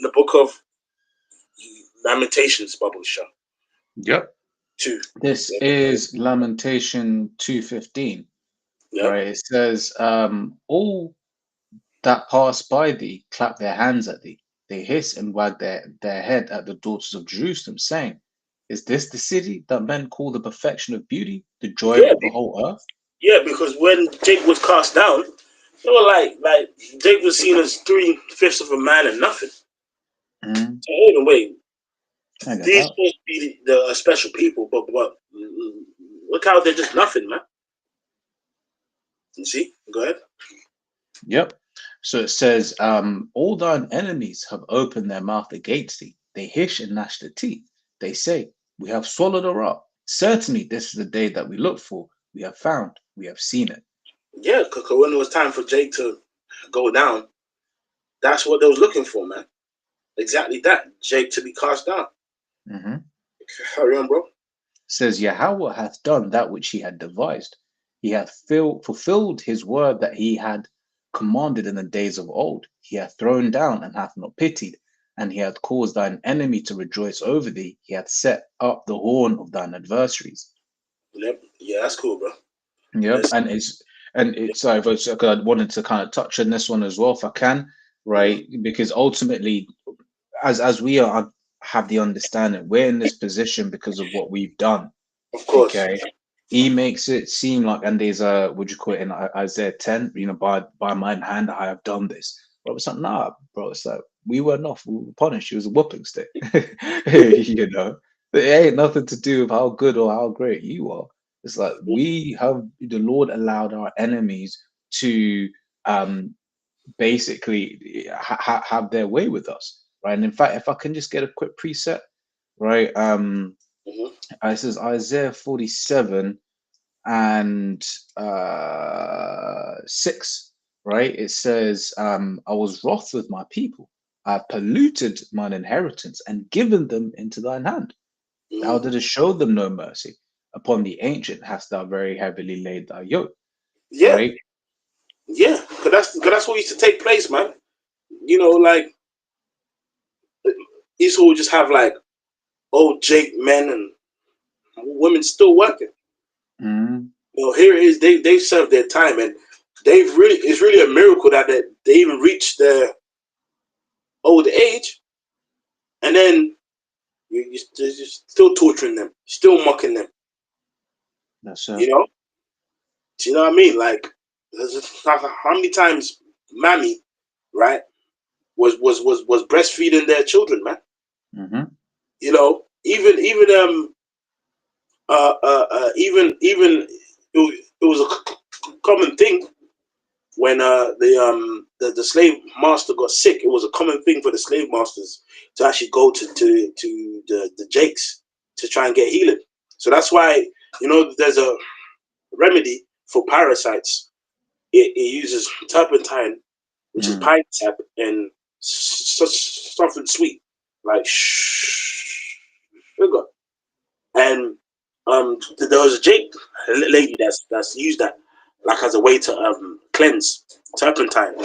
the book of Lamentations, Bubble Show. Yep. 2. This is Lamentation 2:15. Right. It says, all that pass by thee clap their hands at thee. They hiss and wag their head at the daughters of Jerusalem, saying, is this the city that men call the perfection of beauty, the joy of the whole earth? Yeah, because when Jake was cast down, they were like Jake was seen as 3/5 of a man and nothing. So hold on, wait. These supposed to be the special people, but look how they're just nothing, man. You see? Go ahead. Yep. So it says, all thine enemies have opened their mouth against thee. They hiss and gnash their teeth. They say, we have swallowed her up. Certainly, this is the day that we look for. We have found. We have seen it. Yeah, because when it was time for Jake to go down, that's what they was looking for, man. exactly that. Jake to be cast down. Mm-hmm. Carry on, bro. Says Yahweh hath done that which he had devised. He hath fulfilled his word that he had commanded in the days of old. He hath thrown down and hath not pitied, and he hath caused thine enemy to rejoice over thee. He hath set up the horn of thine adversaries. Yep. Yeah, that's cool, bro. Yep, That's, and it's I wanted to kind of touch on this one as well if I can, right? Because ultimately, as we have the understanding, we're in this position because of what we've done. of course. Okay, he makes it seem like, and there's a, would you call it in Isaiah 10, by mine hand I have done this. But it's like, nah, bro, it's like we were not, we were punished. It was a whooping stick. You know, it ain't nothing to do with how good or how great you are. It's like we have, the Lord allowed our enemies to basically have their way with us, right? And in fact, if I can just get a quick preset, right? It says Isaiah 47 and 6, right? It says, I was wroth with my people. I have polluted mine inheritance and given them into thine hand. Thou didst show them no mercy. Upon the ancient hast thou very heavily laid thy yoke. Yeah. Right? Yeah. Cause that's what used to take place, man. You know, like Esau would just have like old Jake men and women still working. Well, here it is. They've served their time, and it's really a miracle that they even reached their old age, and then you're still torturing them, still mocking them. That's You know? Do you know what I mean? Like, how many times Mammy, right, was breastfeeding their children, man. You know, even it was a common thing when the slave master got sick. It was a common thing for the slave masters to actually go to the Jakes to try and get healing. So that's why, you know, there's a remedy for parasites. It uses turpentine, which is pine sap, and something sweet like sugar. And there was a Jake lady that's used that like as a way to cleanse turpentine.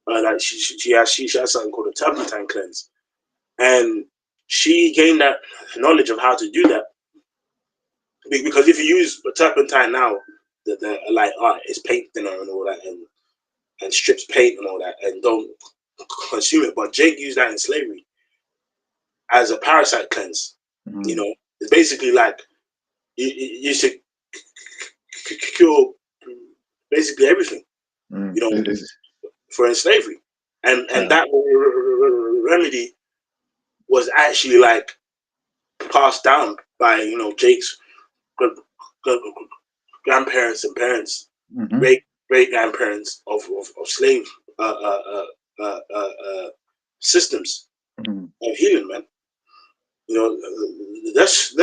Like she has something called a turpentine cleanse, and she gained that knowledge of how to do that. Because if you use turpentine now, the like it's paint thinner and all that, and strips paint and all that, and don't consume it. But Jake used that in slavery as a parasite cleanse. You know, it's basically like you used to cure basically everything. You know, for slavery, and that remedy was actually like passed down by, you know, Jake's grandparents and parents, great grandparents of slave systems of healing, man. You know, let's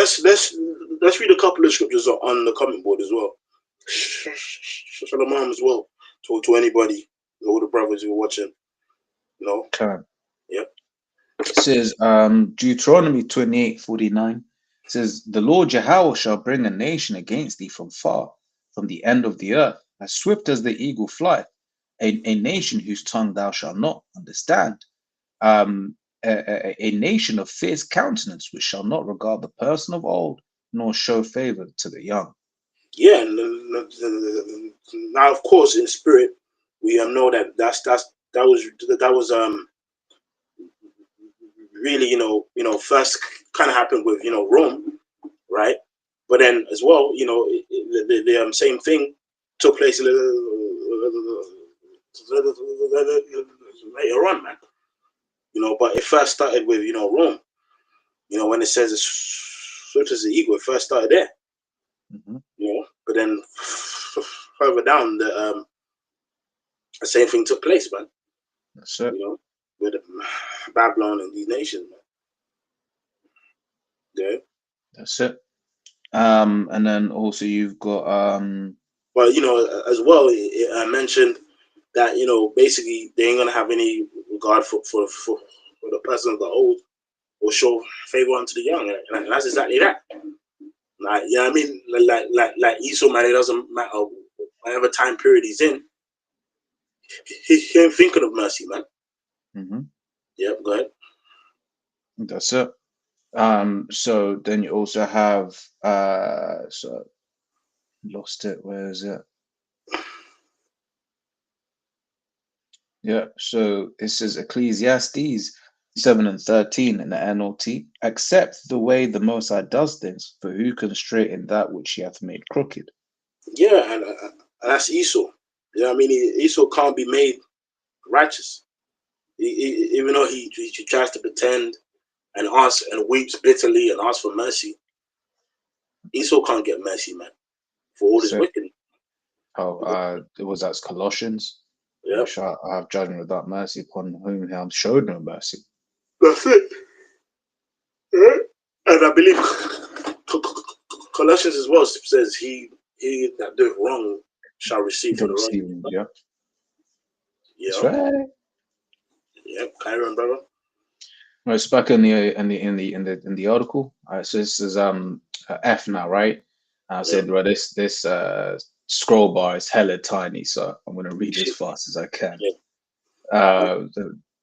read a couple of scriptures on the comment board as well. Shalom as well to anybody, all the brothers who are watching. You know. Okay. Yep. It says Deuteronomy 28:49 says, the Lord Yahweh shall bring a nation against thee from far, from the end of the earth, as swift as the eagle flieth, a nation whose tongue thou shalt not understand, a nation of fierce countenance, which shall not regard the person of old, nor show favor to the young. Yeah, now of course in spirit we know that was really, you know, first kind of happened with, you know, Rome, right? But then as well, you know, the same thing took place later on, man. You know, but it first started with, you know, Rome. You know, when it says it's swift as the eagle, it first started there. You know, but then further down, the same thing took place, man. That's it. You know, with Babylon and these nations, man. Yeah. That's it. And then also you've got But you know, as well, I mentioned that, you know, basically they ain't gonna have any regard for for the person of the old will show favor unto the young, and that's exactly that. Like, you know what I mean? Like Esau, man, it doesn't matter whatever time period he's in, he ain't thinking of mercy, man. Mm-hmm. Yep, go ahead. That's it. So then you also have so lost it. Where is it? Yeah. So it says Ecclesiastes 7:13 in the NLT. Accept the way the Most High does things, for who can straighten that which he hath made crooked? Yeah, and that's Esau. You know what I mean? Esau can't be made righteous. Even though he tries to pretend and asks and weeps bitterly and asks for mercy, Esau can't get mercy, man, for all his So, wickedness. it was that's Colossians. Yeah, I have judgment without mercy upon whom he hath showed no mercy. that's it. Yeah. And I believe Colossians as well says he that doeth wrong shall receive for the wrong. Yeah. That's Yeah, right. yeah, Kyron, brother. Right, it's back in the article. So this is F now, right? I said, well, this scroll bar is hella tiny, so I'm gonna read as fast as I can. Yeah.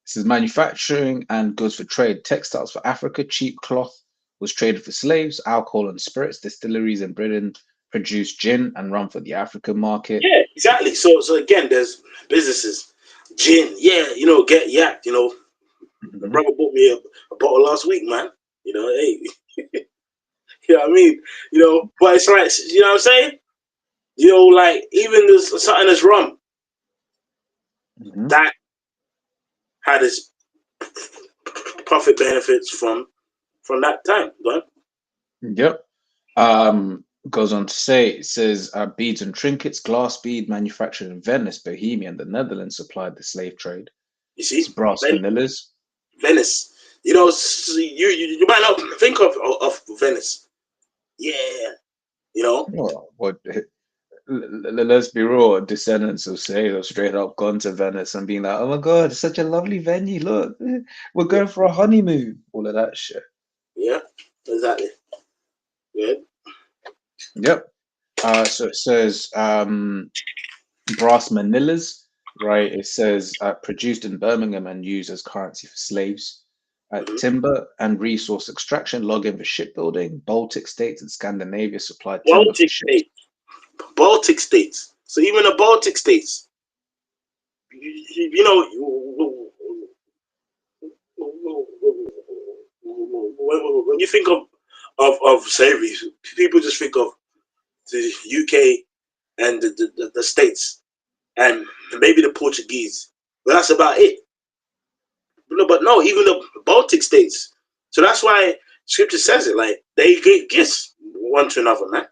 This is manufacturing and goods for trade, textiles for Africa, cheap cloth was traded for slaves, alcohol and spirits, distilleries in Britain produced gin and rum for the African market. Yeah, exactly. So again, there's businesses, gin. Yeah, you know, get yacked. You know, the brother bought me a bottle last week, man. You know, hey, you know what I mean. You know, but it's like, you know what I'm saying. You know, like even this something that's rum that had its profit benefits from that time, right? Yep. Goes on to say, it says beads and trinkets, glass bead manufactured in Venice, Bohemia, and the Netherlands supplied the slave trade. You see, It's brass vanillas. Venice. You know, you might not think of Venice. Yeah, you know. Oh, what? Let's be real, descendants of slaves have straight up gone to Venice and being like, "Oh my God, it's such a lovely venue! Look, we're going for a honeymoon." All of that shit. Yeah, exactly. Good. Yep. So it says brass manillas, right? It says produced in Birmingham and used as currency for slaves. Timber and resource extraction, logging for shipbuilding. Baltic states and Scandinavia supplied timber for ships. Baltic states. So even the Baltic states, you know, when you think of slavery, people just think of the UK and the States and maybe the Portuguese, but that's about it. But no, even the Baltic states. So that's why Scripture says it. Like they gave gifts one to another, man.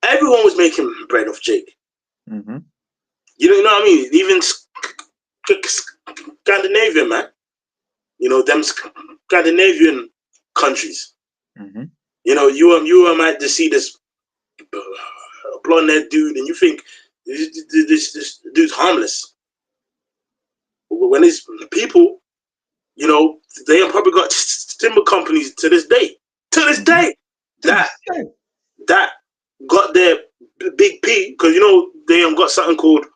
Everyone was making bread off Jake. Mm-hmm. You know what I mean? Even Scandinavia, man. You know them Scandinavian countries. Mm-hmm. You know, you might just see this blonde-haired dude, and you think this dude's harmless. When it's people, you know, they have probably got timber companies to this day. To this day, that got their big P, because you know they have got something called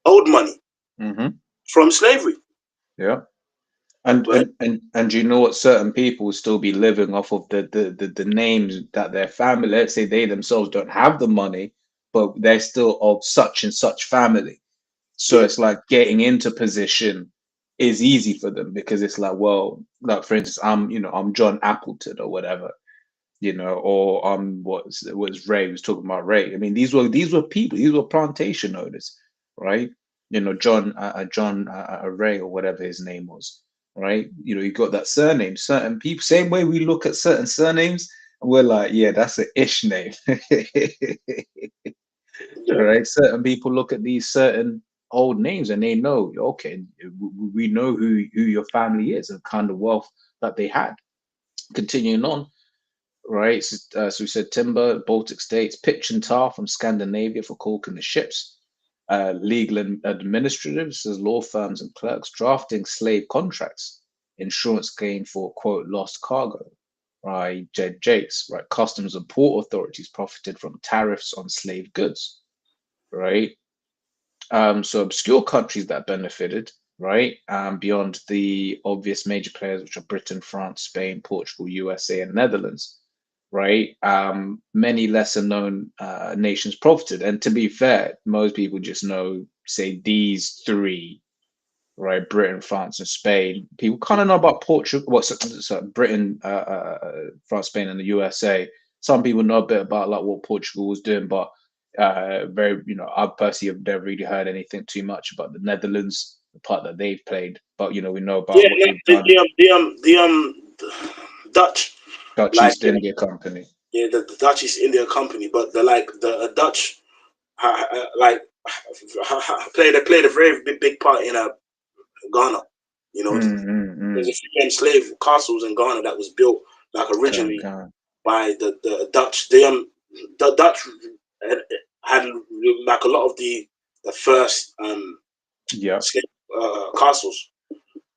old money from slavery. Yeah. And you know what? Certain people will still be living off of the names that their family, let's say they themselves don't have the money, but they're still of such and such family. So it's like getting into position is easy for them because it's like, well, like for instance, I'm John Appleton or whatever, you know, or what was Ray was talking about Ray. I mean, these were people, these were plantation owners, right? You know, John Ray or whatever his name was, right? You know, you got that surname. Certain people, same way we look at certain surnames, and we're like, yeah, that's an ish name, right? Certain people look at these certain old names and they know, okay, we know who your family is and kind of wealth that they had. Continuing on, right? So we said timber, Baltic states, pitch and tar from Scandinavia for caulking the ships. legal and administratives as law firms and clerks drafting slave contracts, insurance gain for quote lost cargo, right? Jakes, right? Customs and port authorities profited from tariffs on slave goods, right? So obscure countries that benefited, right? Beyond the obvious major players, which are Britain, France, Spain, Portugal, USA, and Netherlands, right? Many lesser known nations profited. And to be fair, most people just know, say, these three, right? Britain, France, and Spain. People kind of know about Portugal, so Britain, France, Spain, and the USA. Some people know a bit about like what Portugal was doing, but very, I personally have never really heard anything too much about the Netherlands, the part that they've played. But we know about Yeah, what no, they've done. the Dutch, Dutch like East India Company. yeah, the Dutch East India Company, but the Dutch, like played a very big part in Ghana. There's a few enslaved castles in Ghana that was built like originally by the Dutch. The Dutch had like a lot of the first slave, castles.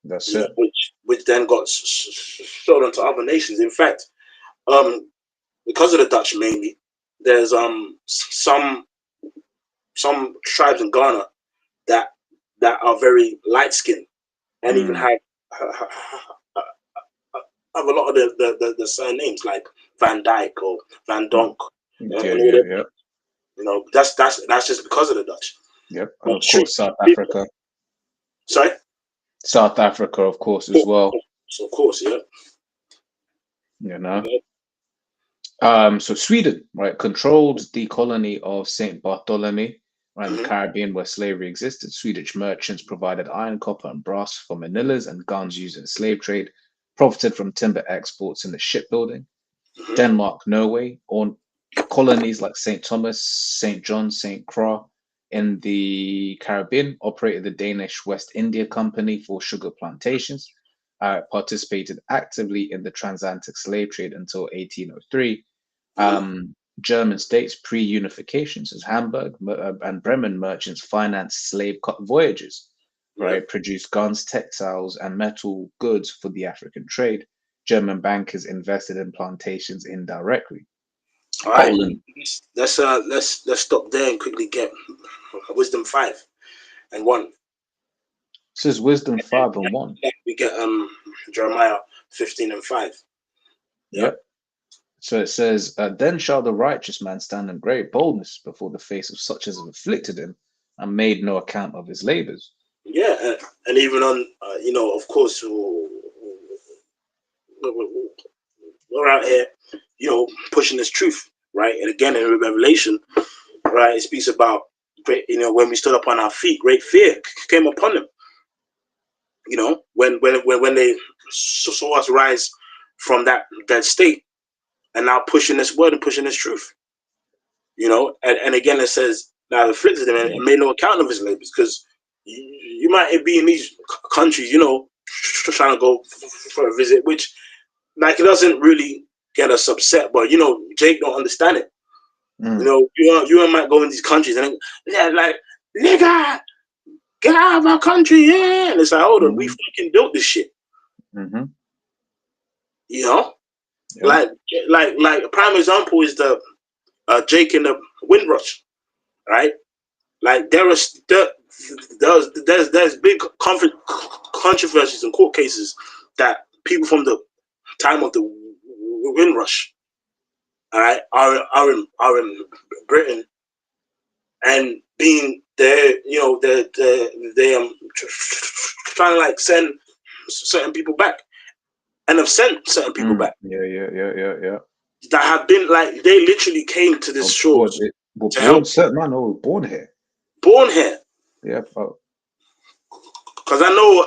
That's it. Which then got sold onto other nations. In fact, because of the Dutch mainly, there's some tribes in Ghana that are very light skinned and even have a lot of the surnames like Van Dyke or Van Donk. That's just because of the Dutch. Yep, and of course South Africa. Sorry? South Africa, of course, as well. So of course, yeah. So Sweden, right, controlled the colony of Saint Bartholomew, right, in the Caribbean where slavery existed. Swedish merchants provided iron, copper, and brass for manillas and guns used in the slave trade, profited from timber exports in the shipbuilding. Denmark, Norway, or colonies like St. Thomas, St. John, St. Croix in the Caribbean operated the Danish West India Company for sugar plantations, participated actively in the transatlantic slave trade until 1803. German states pre-unification, as Hamburg and Bremen merchants financed slave voyages, right? Produced guns, textiles, and metal goods for the African trade. German bankers invested in plantations indirectly. All right, let's stop there and quickly get Wisdom 5 and 1. This is Wisdom 5 and 1. We get Jeremiah 15 and 5. Yep. So it says, then shall the righteous man stand in great boldness before the face of such as have afflicted him and made no account of his labors. Yeah, and even on, of course, we're out here, pushing this truth, right? And again, in Revelation, right, it speaks about great, when we stood up on our feet, great fear came upon them. When they saw us rise from that state, and now pushing this word and pushing this truth, and again it says, now afflicted him and made no account of his labors, because you might be in these countries, trying to go for a visit, which like it doesn't really get us upset, but Jake don't understand it. You might go in these countries and like, nigga, get out of our country, yeah. And it's like, hold on, we fucking built this shit. Like a prime example is the Jake in the Windrush, right? Like there's big controversies and court cases that people from the time of the Windrush, all right, are in Britain, and being there, they trying to like send certain people back, and have sent certain people back. Yeah. That have been like, they literally came to this shore. Born here. Born here. Yeah. Because I know,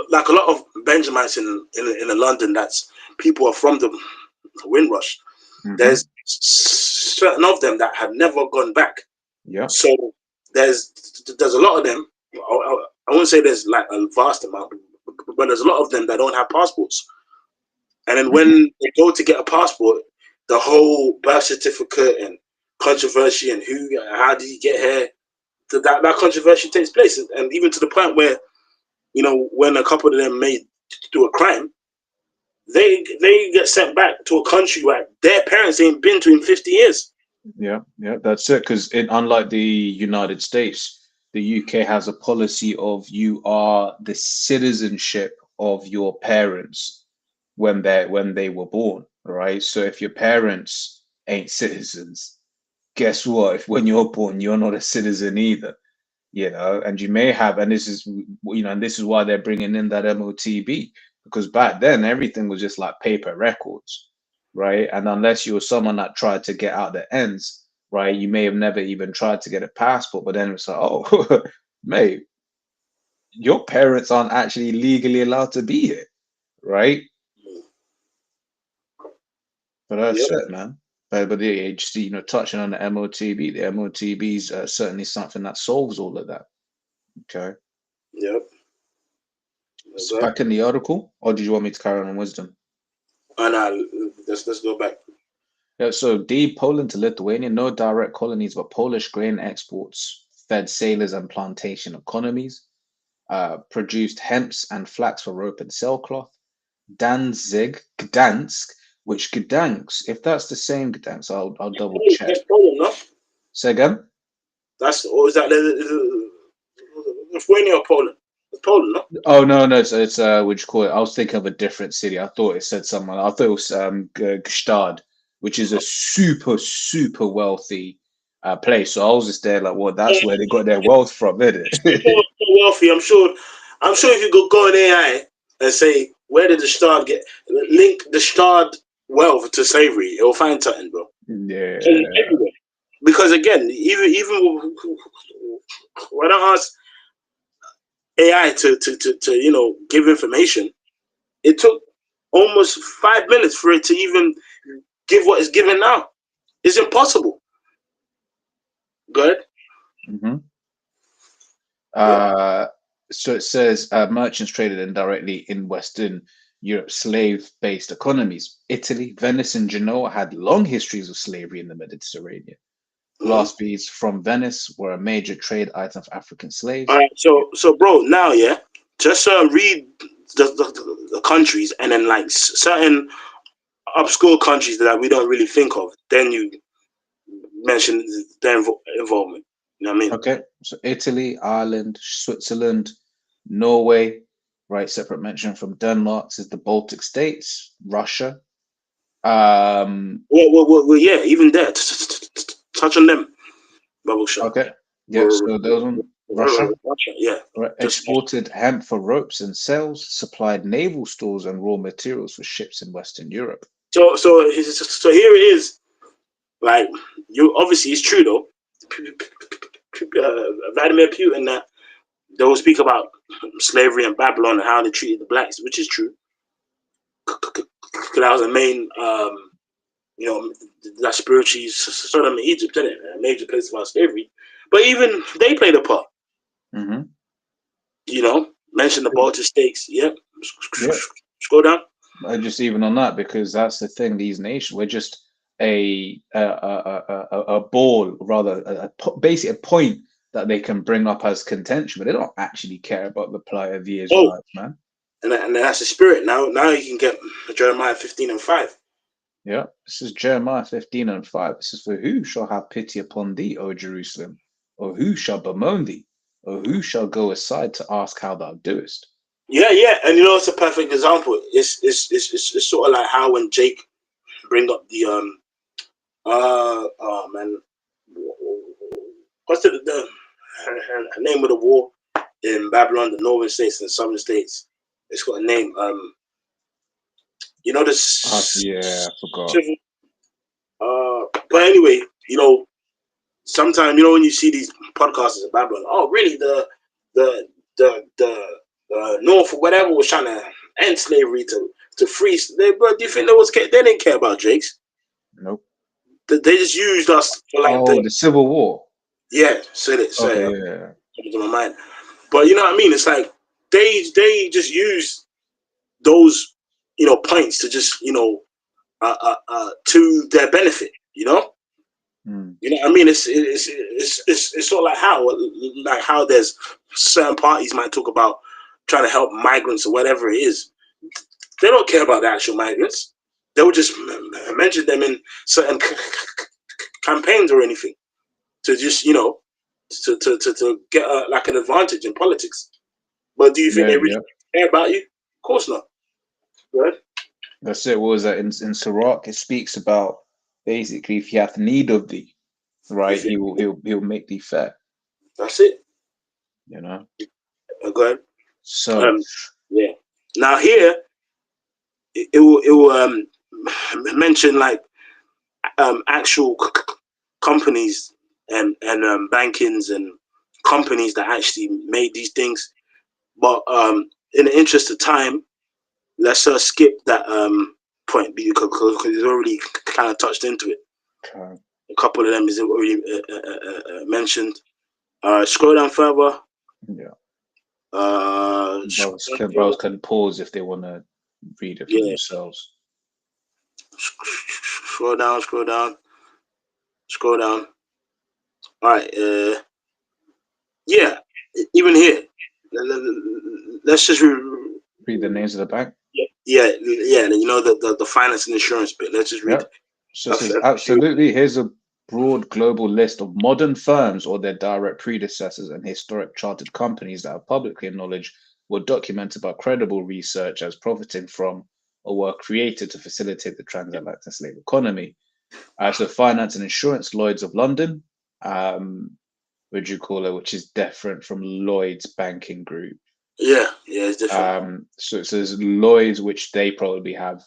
like a lot of Benjamites in London, that's people are from the Windrush. There's certain of them that have never gone back. Yeah. So there's a lot of them. I wouldn't say there's like a vast amount, but there's a lot of them that don't have passports. And then when they go to get a passport, the whole birth certificate and controversy and how did he get here? that controversy takes place, and even to the point where, you know, when a couple of them may do a crime, they get sent back to a country where their parents ain't been to in 50 years. Yeah, yeah, that's it. Because unlike the United States, the UK has a policy of you are the citizenship of your parents when they were born, right? So if your parents ain't citizens, guess what? If when you're born, you're not a citizen either, you know. And you may have, and this is, you know, and this is why they're bringing in that MOTB, because back then everything was just like paper records, right? And unless you were someone that tried to get out the ends, right, you may have never even tried to get a passport, but then it's like, oh, mate, your parents aren't actually legally allowed to be here, right? But that's Yep. it, man. But yeah, just, you know, touching on the MOTB, the MOTB is certainly something that solves all of that. Okay. Yep. So back in the article, or did you want me to carry on wisdom? And let's go back. Yeah, so D, Poland to Lithuania, no direct colonies, but Polish grain exports fed sailors and plantation economies, produced hemps and flax for rope and sailcloth. Danzig, Gdansk, which Gdansk, if that's the same Gdansk, I'll double check. That's Poland, no? Say again? That's, or is that Lithuania or Poland? It's Poland, no? Oh no, it's what you call it? I was thinking of a different city. I thought it said someone. I thought it was Gstad, which is a super wealthy place. So I was just there like, well, that's where they got their wealth from, isn't it? Wealthy. I'm sure if you go on AI and say where did the Stad get, link the Stad wealth to slavery, it'll find something, bro. Yeah. Everywhere. Because again, even when I ask AI to you know, give information, it took almost 5 minutes for it to even give what it's given now. It's impossible. Good. Mm-hmm. Yeah. So it says merchants traded indirectly in Western Europe, slave-based economies. Italy, Venice, and Genoa had long histories of slavery in the Mediterranean. Glass beads from Venice were a major trade item for African slaves. All right, so bro, now yeah, just read the countries, and then like certain obscure countries that we don't really think of. Then you mention their involvement. You know what I mean? Okay, so Italy, Ireland, Switzerland, Norway, right? Separate mention from Denmark. This is the Baltic states, Russia. Well, yeah, even there, touch on them. Bubble shot. Okay, yeah. So those one, Russia. Russia, yeah. Right. Exported hemp for ropes and sails, supplied naval stores and raw materials for ships in Western Europe. So here it is. Like, you obviously, it's true though. Vladimir Putin, that they will speak about slavery in Babylon and how they treated the blacks, which is true. That was a main, you know, that spiritually Sodom and Egypt, isn't it? A major place about slavery. But even they played a part. Mm-hmm. You know, mention the Baltic states. Yep. Yeah. Scroll down. Just even on that, because that's the thing. These nations, we're just a ball, rather, basically a point that they can bring up as contention, but they don't actually care about the plight of the Israelites, man. And that's the spirit. Now you can get Jeremiah 15:5. Yeah, this is Jeremiah 15:5. This is, for who shall have pity upon thee, O Jerusalem? Or who shall bemoan thee? Or who shall go aside to ask how thou doest? Yeah, and you know, it's a perfect example. It's sort of like how when Jake bring up the oh man, what's the name of the war in Babylon, the northern states and the southern states? It's got a name. You know this. Yeah, I forgot. But anyway, you know, sometimes, you know, when you see these podcasters in Babylon, oh really, the North or whatever was trying to end slavery to free. But do you think they didn't care about Jakes? Nope. They just used us for like the Civil War. Yeah, said it. Okay, yeah. To my mind. But you know what I mean? It's like they just use those, you know, points to just, you know, to their benefit, you know? You know what I mean? It's sort of like how there's certain parties might talk about trying to help migrants or whatever it is. They don't care about the actual migrants. They will just mention them in certain campaigns or anything to just, you know, to get like an advantage in politics. But do you think Yeah, they really yeah. care about you? Of course not. Right? That's it. What was that in Sirach? It speaks about basically if he hath need of thee, right? He'll make thee fair. That's it. You know. Go ahead. So Yeah. Now here it will mention like actual companies and bankings and companies that actually made these things. But in the interest of time, let's skip that point because it's already kind of touched into it. okay. A couple of them is already mentioned. Scroll down further. Yeah. Scroll down Bros further. can pause if they want to read it for Yeah. themselves. Scroll down. Scroll down. Scroll down. All right. Yeah. Even here, let's just Read the names of the bank. yeah. You know the finance and insurance bit. Let's just read. Yep. So it says absolutely. Here's a broad global list of modern firms or their direct predecessors and historic chartered companies that are publicly acknowledged were documented by credible research as profiting from or were created to facilitate the transatlantic slave economy. So finance and insurance, Lloyd's of London, what do you call it, which is different from Lloyd's banking group. Yeah, it's different. So it says Lloyd's, which they probably have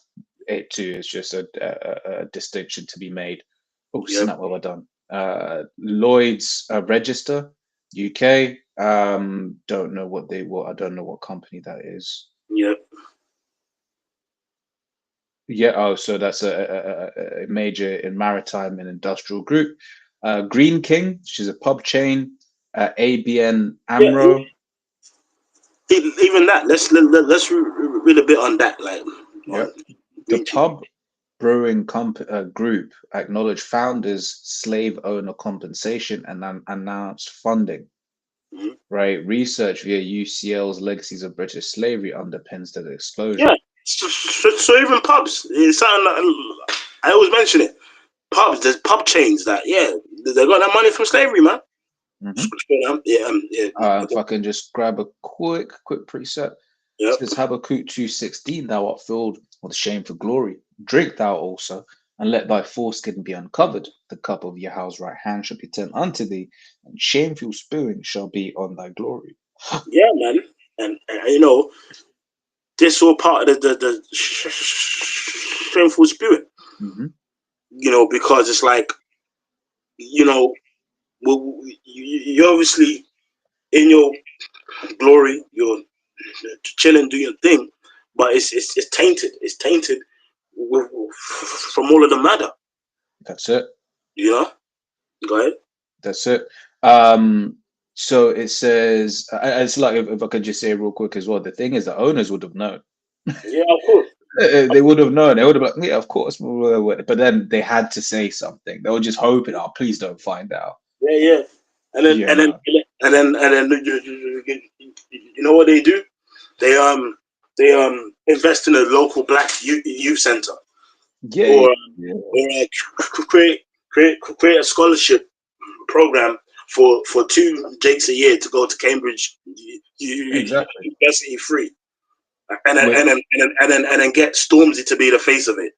it too. It's just a distinction to be made. Oh, Yep. snap! Well done. Lloyd's Register, UK. Don't know what they what. I don't know what company that is. Yep. Yeah. Oh, so that's a major in maritime and industrial group. Green King, which is a pub chain. ABN Yeah. AMRO. Even that. Let's read a bit on that. Like on Yep. The Green King. pub brewing group acknowledged founders slave owner compensation and announced funding. Mhm. Right, research via UCL's Legacies of British Slavery underpins the disclosure. Yeah. So even pubs. It's something that I always mention it. Pubs. There's pub chains that they got that money from slavery, man. Yeah. If I can just grab a quick preset. It Yep. says Habakkuk 2:16, thou art filled with shame for glory. Drink thou also, and let thy foreskin be uncovered. The cup of Yahweh's right hand shall be turned unto thee, and shameful spewing shall be on thy glory. Yeah, man. And you know, this all part of the shameful spirit. Mm-hmm. You know, because it's like, you know, you obviously in your glory, you're chilling, do your thing, but it's tainted. It's tainted from all of the matter. That's it. You know. Go ahead. That's it. So it says, it's like if I could just say real quick as well. The thing is, the owners would have known. Yeah, of course. They would have known. They would have been like, yeah, of course. But then they had to say something. They were just hoping, oh, please don't find out. Yeah. And then You know. you know what they do? They invest in a local black youth center, Yeah. or create a scholarship program for 2 Jakes a year to go to Cambridge Exactly. University free, and then get Stormzy to be the face of it.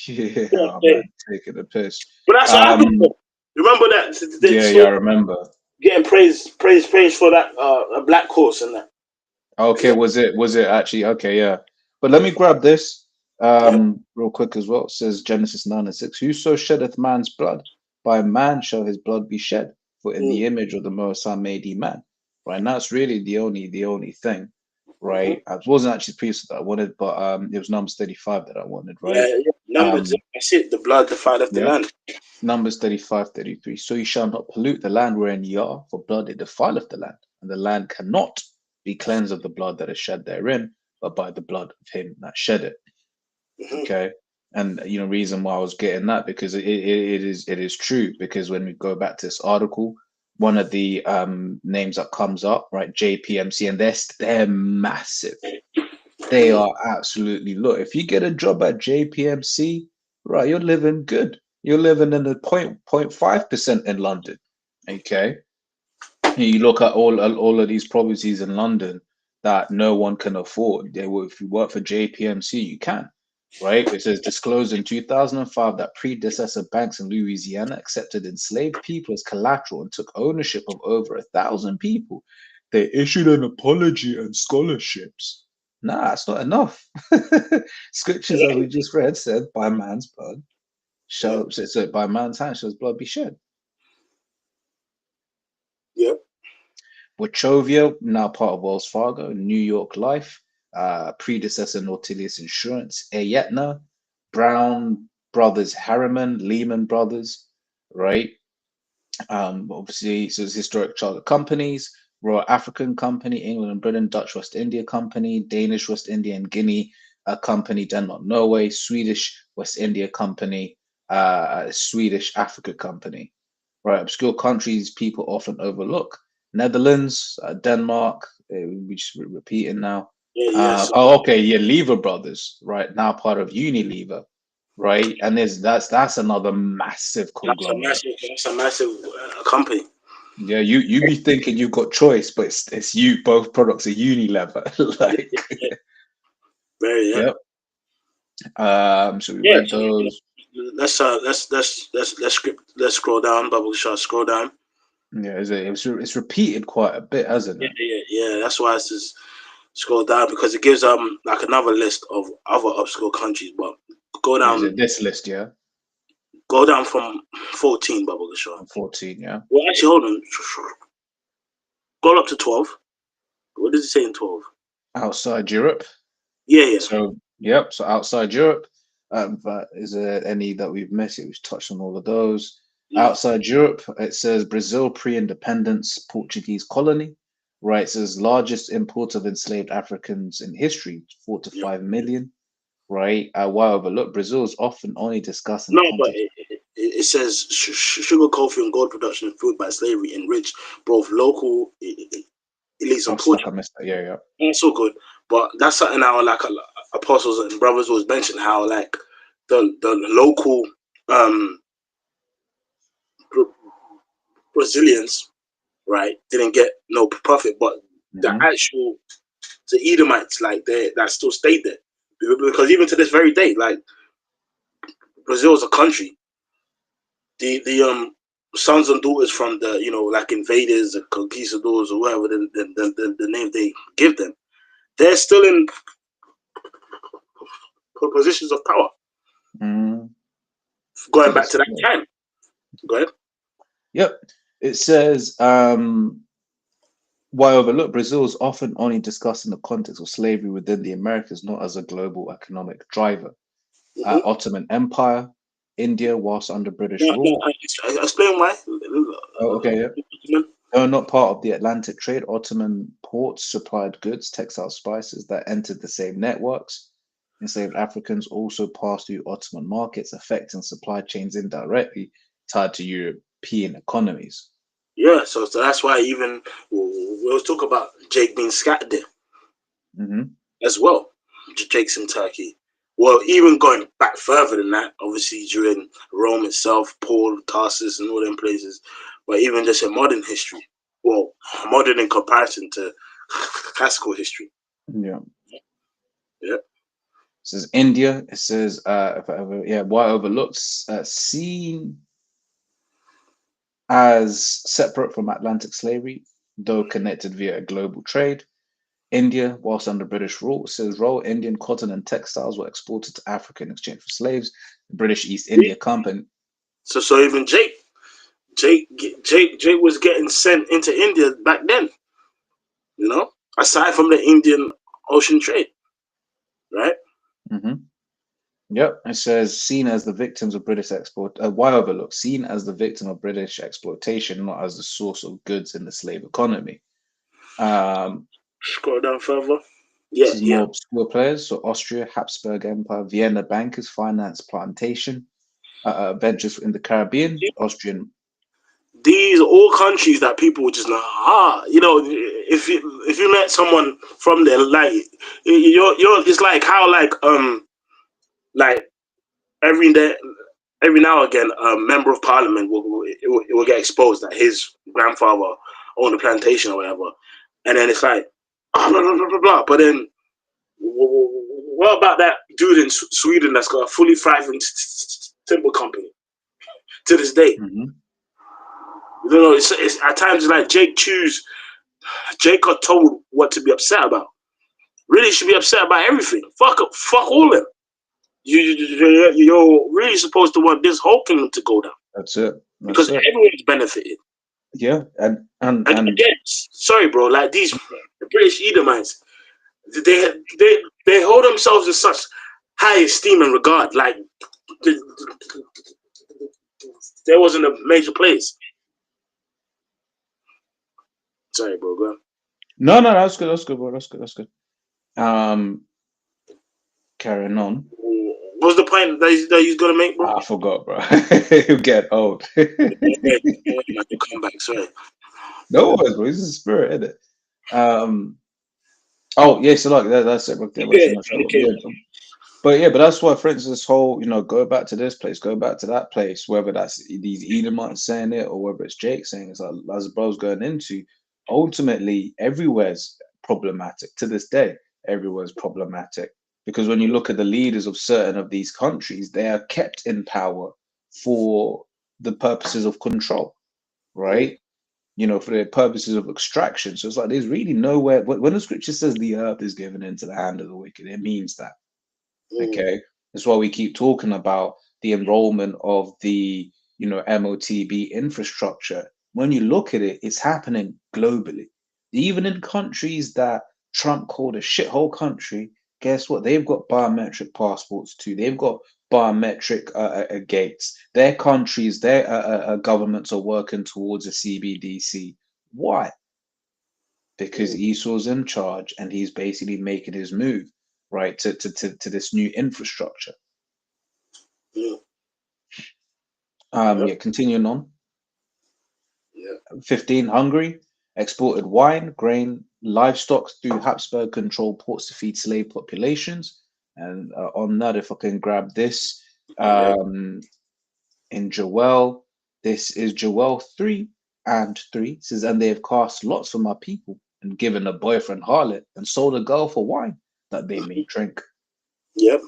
Yeah, oh, man, taking the piss. But that's what happened. Remember that? Yeah, I remember. Getting praise for that a black course and that. Okay, was it actually okay? Yeah, but let me grab this real quick as well. It says Genesis 9:6. Whoso sheddeth man's blood, by man shall his blood be shed. For in the image of the Most High made he man. Right, and that's really the only thing. Right, I wasn't actually previous that I wanted, but it was Numbers 35 that I wanted. Right, Yeah. Numbers. That's it. The blood defileth the land. Numbers 35:33. So ye shall not pollute the land wherein ye are, for blood it defileth the land, and the land cannot be cleansed of the blood that is shed therein, but by the blood of him that shed it. Okay. And reason why I was getting that, because it is true, because when we go back to this article, one of the names that comes up, right, JPMC, and they're massive. They are absolutely, look, if you get a job at JPMC, right, you're living good. You're living in the 0.5% in London. Okay. And you look at all of these properties in London that no one can afford. If you work for JPMC, you can. Right? It says disclosed in 2005 that predecessor banks in Louisiana accepted enslaved people as collateral and took ownership of over 1,000 people. They issued an apology and scholarships. Nah, it's not enough. Scriptures, as we just read, said, "By man's blood Yep. shall so by man's hand shall his blood be shed." Yep. Wachovia, now part of Wells Fargo, New York Life, predecessor Nautilus Insurance, Aetna, Brown Brothers Harriman, Lehman Brothers, right? Obviously, so it's historic chartered companies, Royal African Company, England and Britain, Dutch West India Company, Danish West India and Guinea Company, Denmark, Norway, Swedish West India Company, Swedish Africa Company, right? Obscure countries people often overlook. Netherlands, Denmark, we just repeating now. Yeah. Yes. Okay, yeah, Lever Brothers, right? Now part of Unilever, right? And that's another massive conglomerate. That's a massive company. Yeah, you be thinking you've got choice, but it's you. Both products are Unilever. Like, Yeah. Very. Yeah. yep. So we Yeah. read those. Let's scroll down. Bubble shot. Scroll down. Yeah, it's repeated quite a bit, hasn't Yeah. it? Yeah. Yeah. That's why it's just scroll down, because it gives like another list of other obscure countries. But go Is down. it this list? Yeah, Go down from 14. Bubble shot. on 14. Yeah, Well, actually, hold on. Go up to 12. What does it say in 12? outside Europe. Yeah. Yeah. So yep. So outside Europe. But is there any that we've missed? We've touched on all of those. Yeah. Outside Europe, it says Brazil pre-independence Portuguese colony. Right, it says largest import of enslaved Africans in history, 4 to 5 million. Right, why overlook? Brazil is often only discussed in the No, but context. it says sugar, coffee, and gold production fueled by slavery enriched both local elites Oh, and stuck. I Portugal. missed that. Yeah, yeah. That's so good. But that's something our like apostles and brothers was mentioned, how like the local um Brazilians, right, didn't get no profit, but the Hmm. actual the Edomites, like that still stayed there, because even to this very day, like Brazil is a country. The sons and daughters from the like invaders, the conquistadors, or whatever the name they give them, they're still in positions of power. Mm, to Going back this to that day. time. Go ahead. Yep. It says why overlook? Brazil is often only discussed in the context of slavery within the Americas, not as a global economic driver. Mm-hmm. Ottoman Empire, India, whilst under British No, no, rule. I explain why. Oh, okay, yeah. Though not part of the Atlantic trade, Ottoman ports supplied goods, textile, spices that entered the same networks. Enslaved Africans also passed through Ottoman markets, affecting supply chains indirectly tied to European economies. Yeah, so that's why even we'll talk about Jake being scattered there Hmm. as well. Jake's in Turkey. Well, even going back further than that, obviously during Rome itself, Paul, Tarsus, and all them places, but even just in modern history, well, modern in comparison to classical history. Yeah. Yeah. It says India. It says, if I ever, yeah, why overlooked? Seen as separate from Atlantic slavery, though connected via global trade. India, whilst under British rule, says raw Indian cotton and textiles were exported to Africa in exchange for slaves. The British East India Company. So even Jake was getting sent into India back then. Aside from the Indian Ocean trade, right? Hmm. Yep, it says seen as the victims of British export. Why overlook? Seen as the victim of British exploitation, not as the source of goods in the slave economy. Um, Scroll down further. Yeah, This is yeah. more obscure players. So Austria, Habsburg Empire, Vienna bankers, finance, plantation, ventures in the Caribbean, Austrian. These are all countries that people would just know. You know, if you met someone from there, like you're it's like how like every day, every now and again, a member of parliament will get exposed that his grandfather owned a plantation or whatever, and then it's like blah blah blah blah blah. But then what about that dude in Sweden that's got a fully thriving timber company to this day? Mhm. You know, it's at times like Jake got told what to be upset about. Really should be upset about everything. Fuck all them. You're really supposed to want this whole kingdom to go down That's it. because That's it. everyone's benefited. Yeah, And and again, sorry, bro, like these the British Edomites, they they hold themselves in such high esteem and regard. Like there wasn't a major place. Sorry, bro. Go on. no, no, that's good. That's good, bro. That's good. That's good. Um, carrying on. What's the point that he's gonna make, bro? I forgot, bro. You get old. Yeah, man, you come back. Sorry. No worries, bro. It's a spirit, isn't it? Oh, yeah, so like that's it. Okay, Yeah, yeah, but yeah, but that's why, for instance, this whole, go back to this place, go back to that place, whether that's these Edomites saying it or whether it's Jake saying it, it's like, as the bro's going into, ultimately, everywhere's problematic. To this day, everywhere's problematic. Because when you look at the leaders of certain of these countries, they are kept in power for the purposes of control, right? For the purposes of extraction. So it's like there's really nowhere. When the scripture says the earth is given into the hand of the wicked, it means that. Okay, that's why we keep talking about the enrollment of the MOTB infrastructure. When you look at it, it's happening globally. Even in countries that Trump called a shithole country, guess what? They've got biometric passports too. They've got biometric gates. Their countries, their governments are working towards a CBDC. Why? Because Esau's in charge and he's basically making his move, right, to this new infrastructure. Yeah. Yeah, continuing on. Yeah. 15, Hungary exported wine, grain, livestock through Habsburg controlled ports to feed slave populations. And on that, if I can grab this, in Joel, this is Joel 3 and 3. It says, and they have cast lots for my people and given a boyfriend harlot and sold a girl for wine that they may drink. Yep.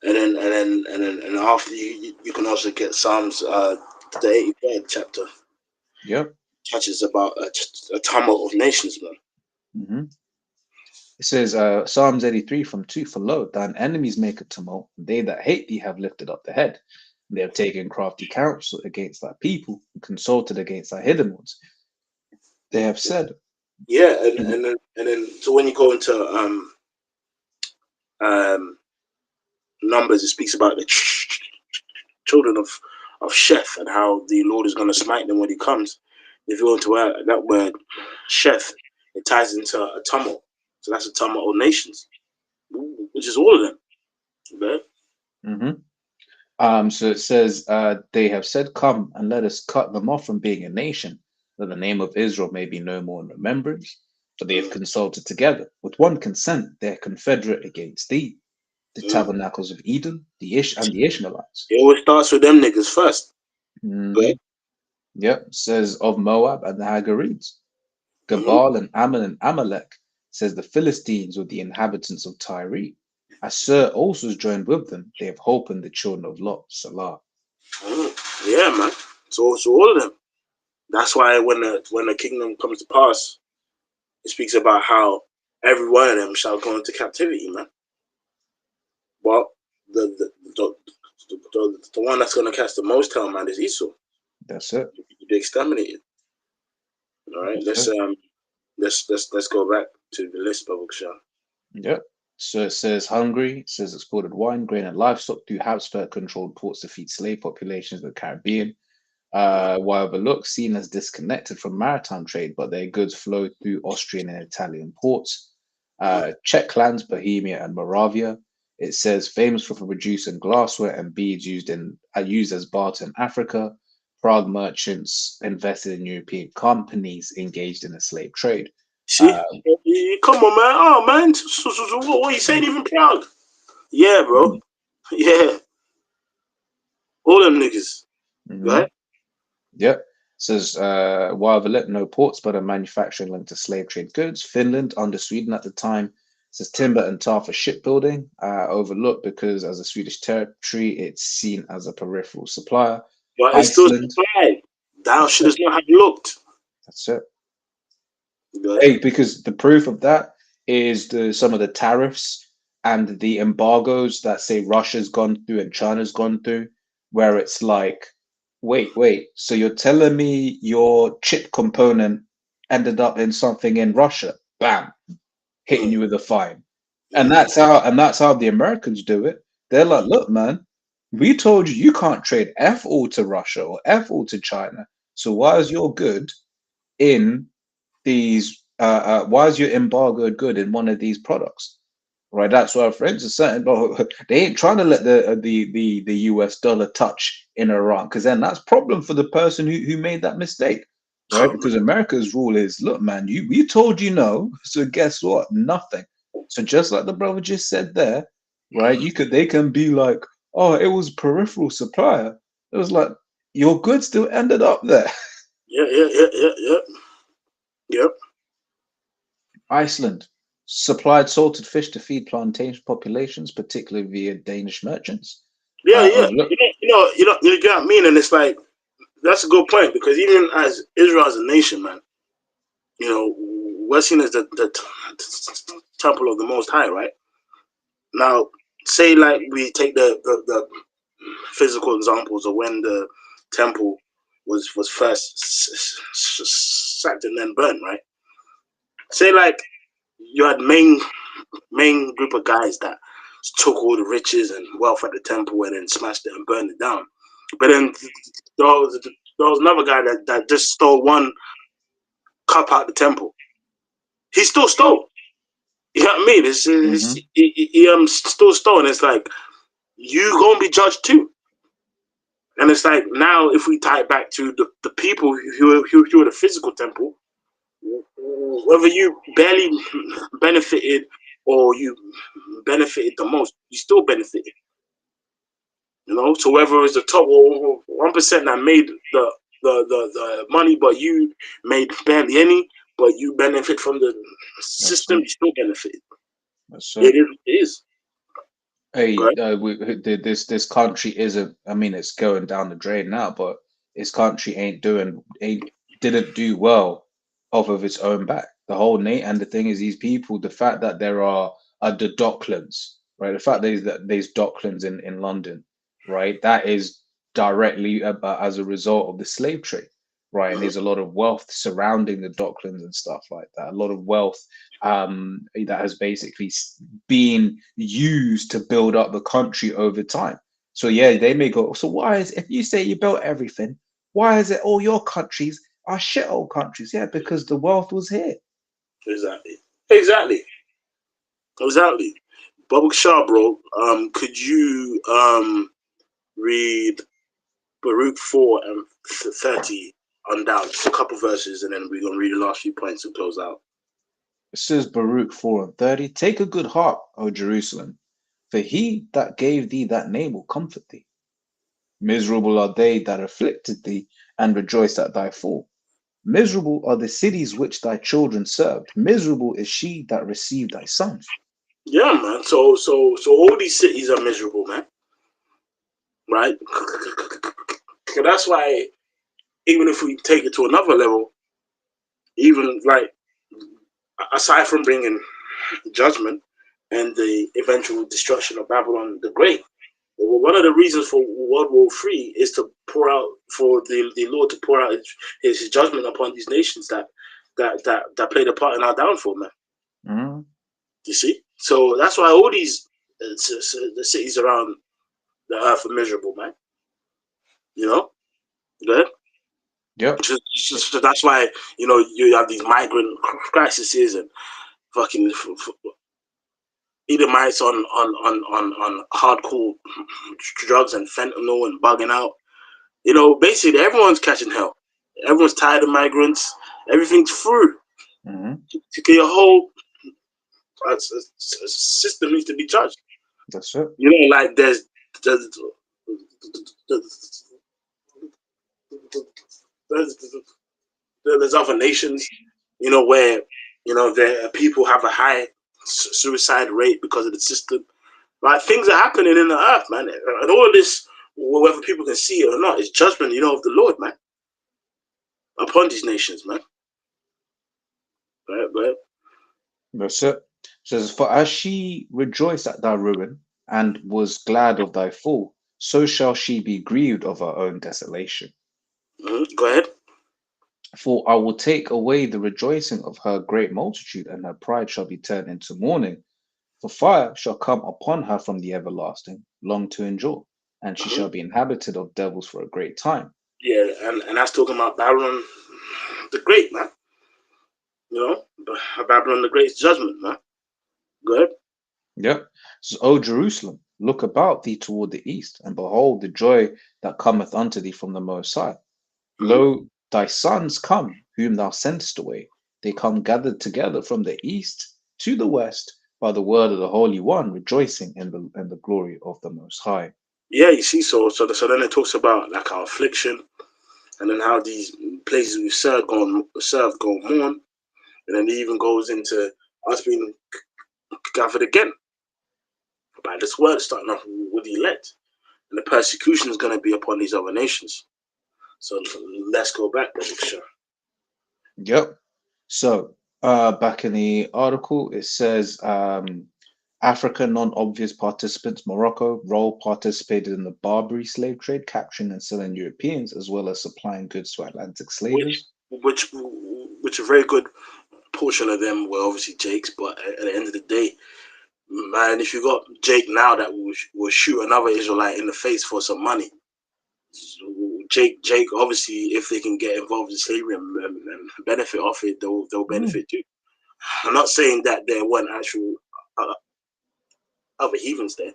And then after you can also get Psalms the 83rd chapter. Yep. Touches about a tumult of nations, man. Mm-hmm. It says Psalms 83 from 2, for lo, thine enemies make a tumult, and they that hate thee have lifted up the head. And they have taken crafty counsel against thy people and consulted against thy hidden ones. They have said. Yeah, and then so when you go into Numbers, it speaks about the children of Sheth and how the Lord is going to smite them when he comes. If you go into that word Sheth, it ties into a tumult. So that's a tumult of nations, which is all of them. Okay? So it says, they have said, come and let us cut them off from being a nation, that the name of Israel may be no more in remembrance. But they have consulted together with one consent, they're confederate against thee, the tabernacles of Eden, and the Ishmaelites. It always starts with them niggas first. Mm-hmm. Yep, says of Moab and the Hagarites. Gabal and Ammon and Amalek, says the Philistines with the inhabitants of Tyre. Assur also is joined with them. They have hope in the children of Lot. Salah. Yeah, man. So all of them. That's why when the kingdom comes to pass, it speaks about how every one of them shall go into captivity, man. Well, the one that's gonna cast the most hell, man, is Esau. That's it. Be exterminated. All right, let's go back to the list, Bubble Shah. Yep. So it says Hungary, it says exported wine, grain, and livestock through Habsburg controlled ports to feed slave populations of the Caribbean. While overlooked, seen as disconnected from maritime trade, but their goods flow through Austrian and Italian ports. Czech lands, Bohemia and Moravia. It says famous for producing glassware and beads used as barter in Africa. Prague merchants invested in European companies engaged in the slave trade. See, come on, man. Oh, man. What are you saying? Even Prague? Yeah, bro. Yeah. All them niggas. Right? Yep. Says while the no ports but a manufacturing linked to slave trade goods. Finland under Sweden at the time. Says timber and tar for shipbuilding, overlooked because as a Swedish territory, it's seen as a peripheral supplier. But it's still supplied. Thou shouldst not have looked. That's it. Hey, because the proof of that is some of the tariffs and the embargoes that say Russia's gone through and China's gone through, where it's like, wait, so you're telling me your chip component ended up in something in Russia? Bam, hitting you with a fine. And that's how the Americans do it. They're like, look, man, we told you can't trade F all to Russia or F all to China. So why is your good in these? Why is your embargoed good in one of these products? Right. That's why our friends are saying, but they ain't trying to let the US dollar touch in Iran, because then that's problem for the person who made that mistake. Right. Because America's rule is, look, man, we told you no. So guess what? Nothing. So just like the brother just said there, right? They can be like, oh, it was peripheral supplier. It was like your goods still ended up there. Yep. Iceland supplied salted fish to feed plantation populations, particularly via Danish merchants. Yeah. You know what I mean? And it's like, that's a good point, because even as Israel as a nation, man, you know, we're seen as the temple of the Most High, right? Now, say like we take the physical examples of when the temple was first sacked and then burned, right? Say like you had main group of guys that took all the riches and wealth at the temple and then smashed it and burned it down. But then there was another guy that just stole one cup out the temple. He still stole. You know what I mean? He still stole, and it's like, you gonna be judged too. And it's like, now if we tie it back to the people who are the physical temple, whether you barely benefited or you benefited the most, you still benefited. You know, so whether it's the top 1% that made the money, but you made barely any, but you benefit from the system, you still benefited. It is. Hey, this country isn't. I mean, it's going down the drain now, but this country didn't do well off of its own back. The whole and the thing is, these people, the fact that there are the Docklands, right? The fact that there's Docklands in London, right? That is directly as a result of the slave trade, right? And there's a lot of wealth surrounding the Docklands and stuff like that. A lot of wealth that has basically been used to build up the country over time. So yeah, they may go, so why is, if you say you built everything, why is it all your countries are shithole countries? Yeah, because the wealth was here. Exactly. Bubba Shaw, bro, could you read Baruch 4 and 30 on down, just a couple verses, and then we're gonna read the last few points to close out. It says Baruch 4 and 30, take a good heart, O Jerusalem, for he that gave thee that name will comfort thee. Miserable are they that afflicted thee, and rejoiced at thy fall. Miserable are the cities which thy children served. Miserable is she that received thy sons. Yeah, man. So all these cities are miserable, man. Right? So that's why, even if we take it to another level, even like, aside from bringing judgment and the eventual destruction of Babylon the Great, one of the reasons for World War III is to pour out, for the Lord to pour out his judgment upon these nations that played a part in our downfall, man. Mm-hmm. You see? So that's why all these the cities around the earth are miserable, man. You know? Good? Yep. So that's why, you know, you have these migrant crises and fucking Edomites on hardcore drugs and fentanyl and bugging out. You know, basically everyone's catching hell. Everyone's tired of migrants. Everything's through. To get your whole system needs to be judged. That's it. You know, like there's other nations, you know, where, you know, their people have a high suicide rate because of the system. Like, things are happening in the earth, man. And all of this, whether people can see it or not, is judgment, you know, of the Lord, man, upon these nations, man. Right. That's it. Says, for as she rejoiced at thy ruin and was glad of thy fall, so shall she be grieved of her own desolation. Go ahead. For I will take away the rejoicing of her great multitude, and her pride shall be turned into mourning. For fire shall come upon her from the everlasting, long to endure, and she shall be inhabited of devils for a great time. Yeah, and that's talking about Babylon the Great, man. You know, Babylon the Great's judgment, man. Go ahead. Yep. So, O Jerusalem, look about thee toward the east, and behold the joy that cometh unto thee from the Most High. Lo, thy sons come, whom thou sentest away. They come gathered together from the east to the west by the word of the Holy One, rejoicing in the glory of the Most High. Yeah, you see, so then it talks about like our affliction, and then how these places we serve go mourn, and then it even goes into us being gathered again by this word, starting off with the elect, and the persecution is going to be upon these other nations. So let's go back there, sure. Yep. So back in the article, it says Africa non-obvious participants, Morocco, role participated in the Barbary slave trade, capturing and selling Europeans, as well as supplying goods to Atlantic slavers. Which a very good portion of them were obviously Jake's, but at the end of the day, man, if you got Jake now that will shoot another Israelite in the face for some money, Jake, obviously, if they can get involved in slavery and benefit off it, they'll benefit too. I'm not saying that there weren't actual other heathens there,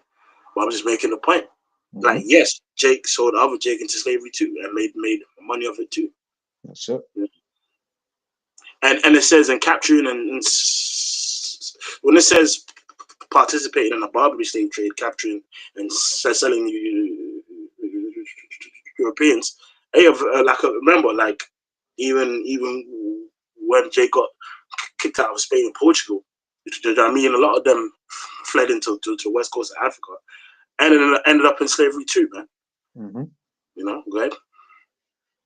but I'm just making a point. Like, yes, Jake sold other Jake into slavery too, and made money off it too. That's it. And it says, and capturing and when it says participating in a Barbary slave trade, capturing and selling Europeans. Hey, remember, like even when Jake got kicked out of Spain and Portugal, I mean, a lot of them fled into the west coast of Africa, and ended up in slavery too, man. You know, go ahead.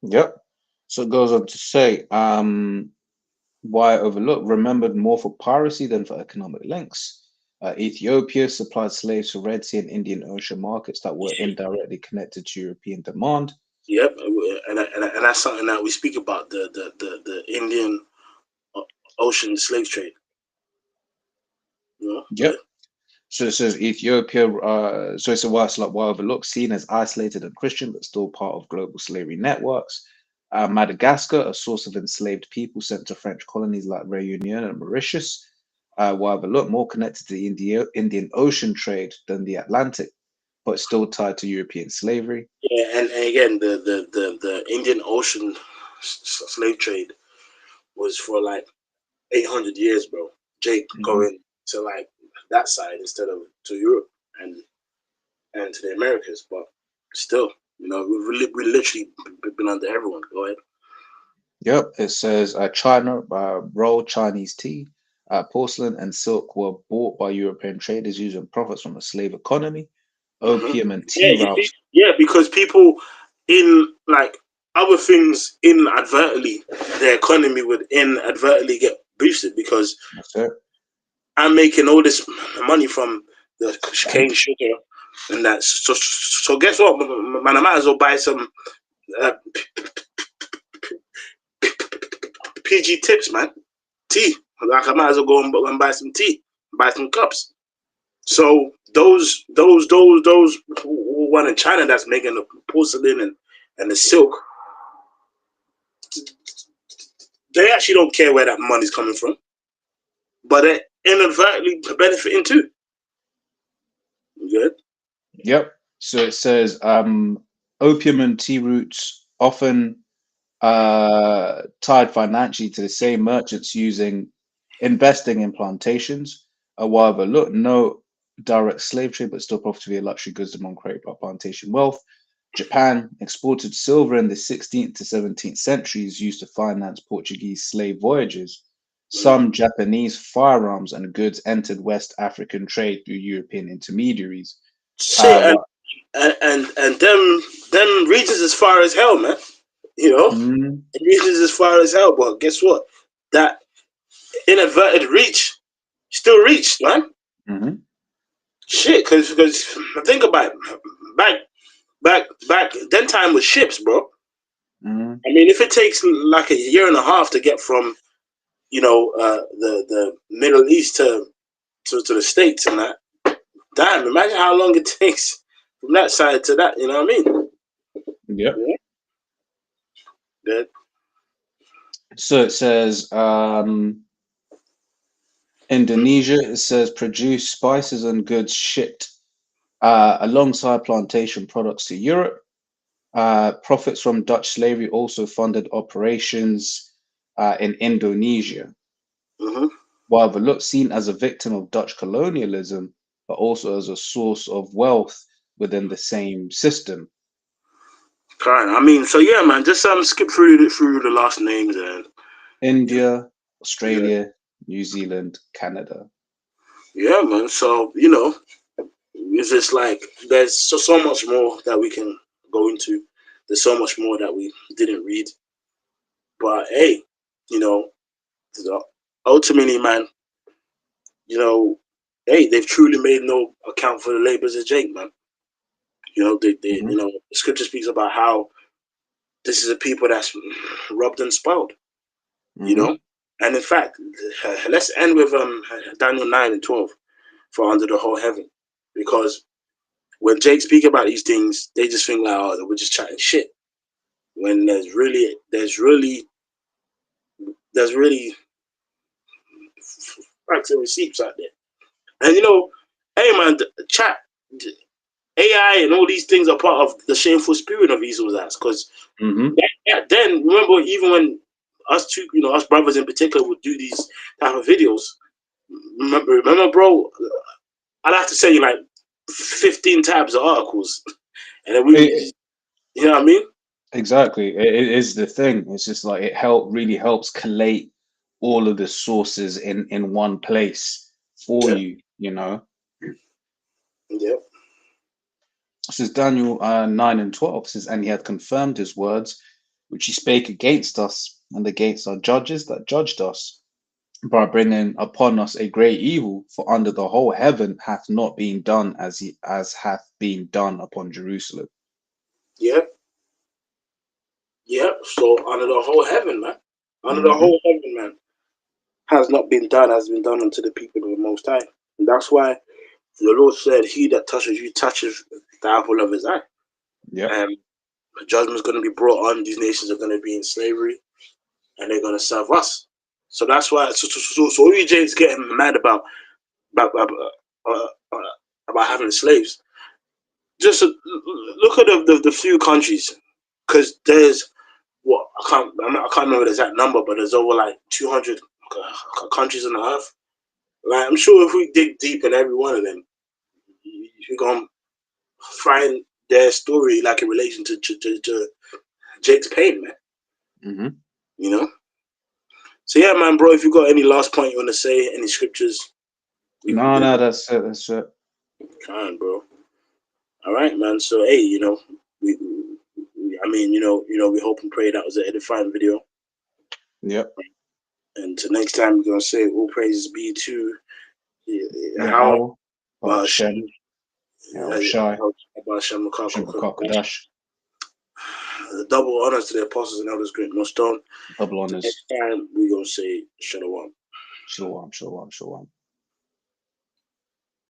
Yep. So it goes on to say, why overlook? Remembered more for piracy than for economic links. Ethiopia supplied slaves to Red Sea and Indian Ocean markets that were indirectly connected to European demand. Yep, and that's something that we speak about, the Indian Ocean slave trade. You know? Yep. So it says Ethiopia, so it's a why overlooked, seen as isolated and Christian, but still part of global slavery networks. Madagascar, a source of enslaved people sent to French colonies like Réunion and Mauritius. Why overlooked, more connected to the Indian Ocean trade than the Atlantic, but still tied to European slavery. Yeah, and again, the Indian Ocean slave trade was for like 800 years, bro. Jake going to like that side instead of to Europe and to the Americas, but still, you know, we literally been under everyone. Go ahead. Yep, it says China, rolled Chinese tea, porcelain and silk were bought by European traders using profits from the slave economy. Opium and tea routes. Yeah, because people in like other things inadvertently, their economy would inadvertently get boosted because I'm making all this money from the cane sugar and that. So guess what, man? I might as well buy some PG tips, man. Tea. Like I might as well go and buy some tea, buy some cups. So those one in China that's making the porcelain and the silk, they actually don't care where that money's coming from. but they're inadvertently benefiting too. Good. Yep. So it says opium and tea roots often tied financially to the same merchants investing in plantations. While look, no direct slave trade, but still profitably luxury goods among created by plantation wealth. Japan exported silver in the 16th to 17th centuries used to finance Portuguese slave voyages. Some Japanese firearms and goods entered West African trade through European intermediaries. Shit, and them regions as far as hell, man. You know, regions as far as hell. But guess what? That inadvertent reach still reached, man. Shit, because think about it. Back then, time was ships, bro. I mean, if it takes like a year and a half to get from, you know, the Middle East to the States and that, damn, imagine how long it takes from that side to that. You know what I mean? Yep. Yeah. Good. So it says Indonesia. It says produce spices and goods shipped alongside plantation products to Europe. Profits from Dutch slavery also funded operations in Indonesia. While the look seen as a victim of Dutch colonialism, but also as a source of wealth within the same system. Fine. I mean, so yeah, man. Just skip through the last names and India, Australia, New Zealand, Canada. Yeah, man. So you know, it's just like there's so much more that we can go into. There's so much more that we didn't read. But hey, you know, ultimately, man, you know, hey, they've truly made no account for the labors of Jake, man. You know, they you know, the scripture speaks about how this is a people that's robbed and spoiled. You know, and in fact, let's end with Daniel 9:12 for under the whole heaven, because when Jake speak about these things, they just think like, oh, we're just chatting shit. When there's really facts and receipts out there. And you know, hey man, chat, AI and all these things are part of the shameful spirit of Esau's ass. Because then remember, even when us two, you know, us brothers in particular would do these type of videos. Remember, bro, I'd have to send you like 15 tabs of articles, and then you know what I mean? Exactly. It is the thing. It's just like it really helps collate all of the sources in one place for you, you know. Yep. This is Daniel 9:12. It says, and he had confirmed his words, which he spake against us and against our judges that judged us, by bringing upon us a great evil. For under the whole heaven hath not been done as hath been done upon Jerusalem. Yep. Yep. So under the whole heaven, man. Under the whole heaven, man, has not been done, has been done unto the people of the Most High. And that's why the Lord said, he that touches you touches the apple of his eye. Yeah. Judgment's going to be brought on. These nations are going to be in slavery, and they're going to serve us. So that's why. So all you James getting mad about having slaves. Just look at the few countries, because there's I can't remember the exact number, but there's over like 200 countries on the earth. Like, I'm sure if we dig deep in every one of them, you're gonna find their story like in relation to Jake's pain, man. You know. So yeah, man, bro. If you got any last point you want to say, any scriptures? No, that's it. That's it. Fine, bro. All right, man. So hey, you know, I mean, you know, we hope and pray that was an edifying video. Yep. And to next time, we're gonna say all praises be to Yahweh, Hashem, Shai, the double honors to the apostles and elders, great most stone. Double honors. Next time, we're gonna say Shalom. Shalom, shalom, shalom.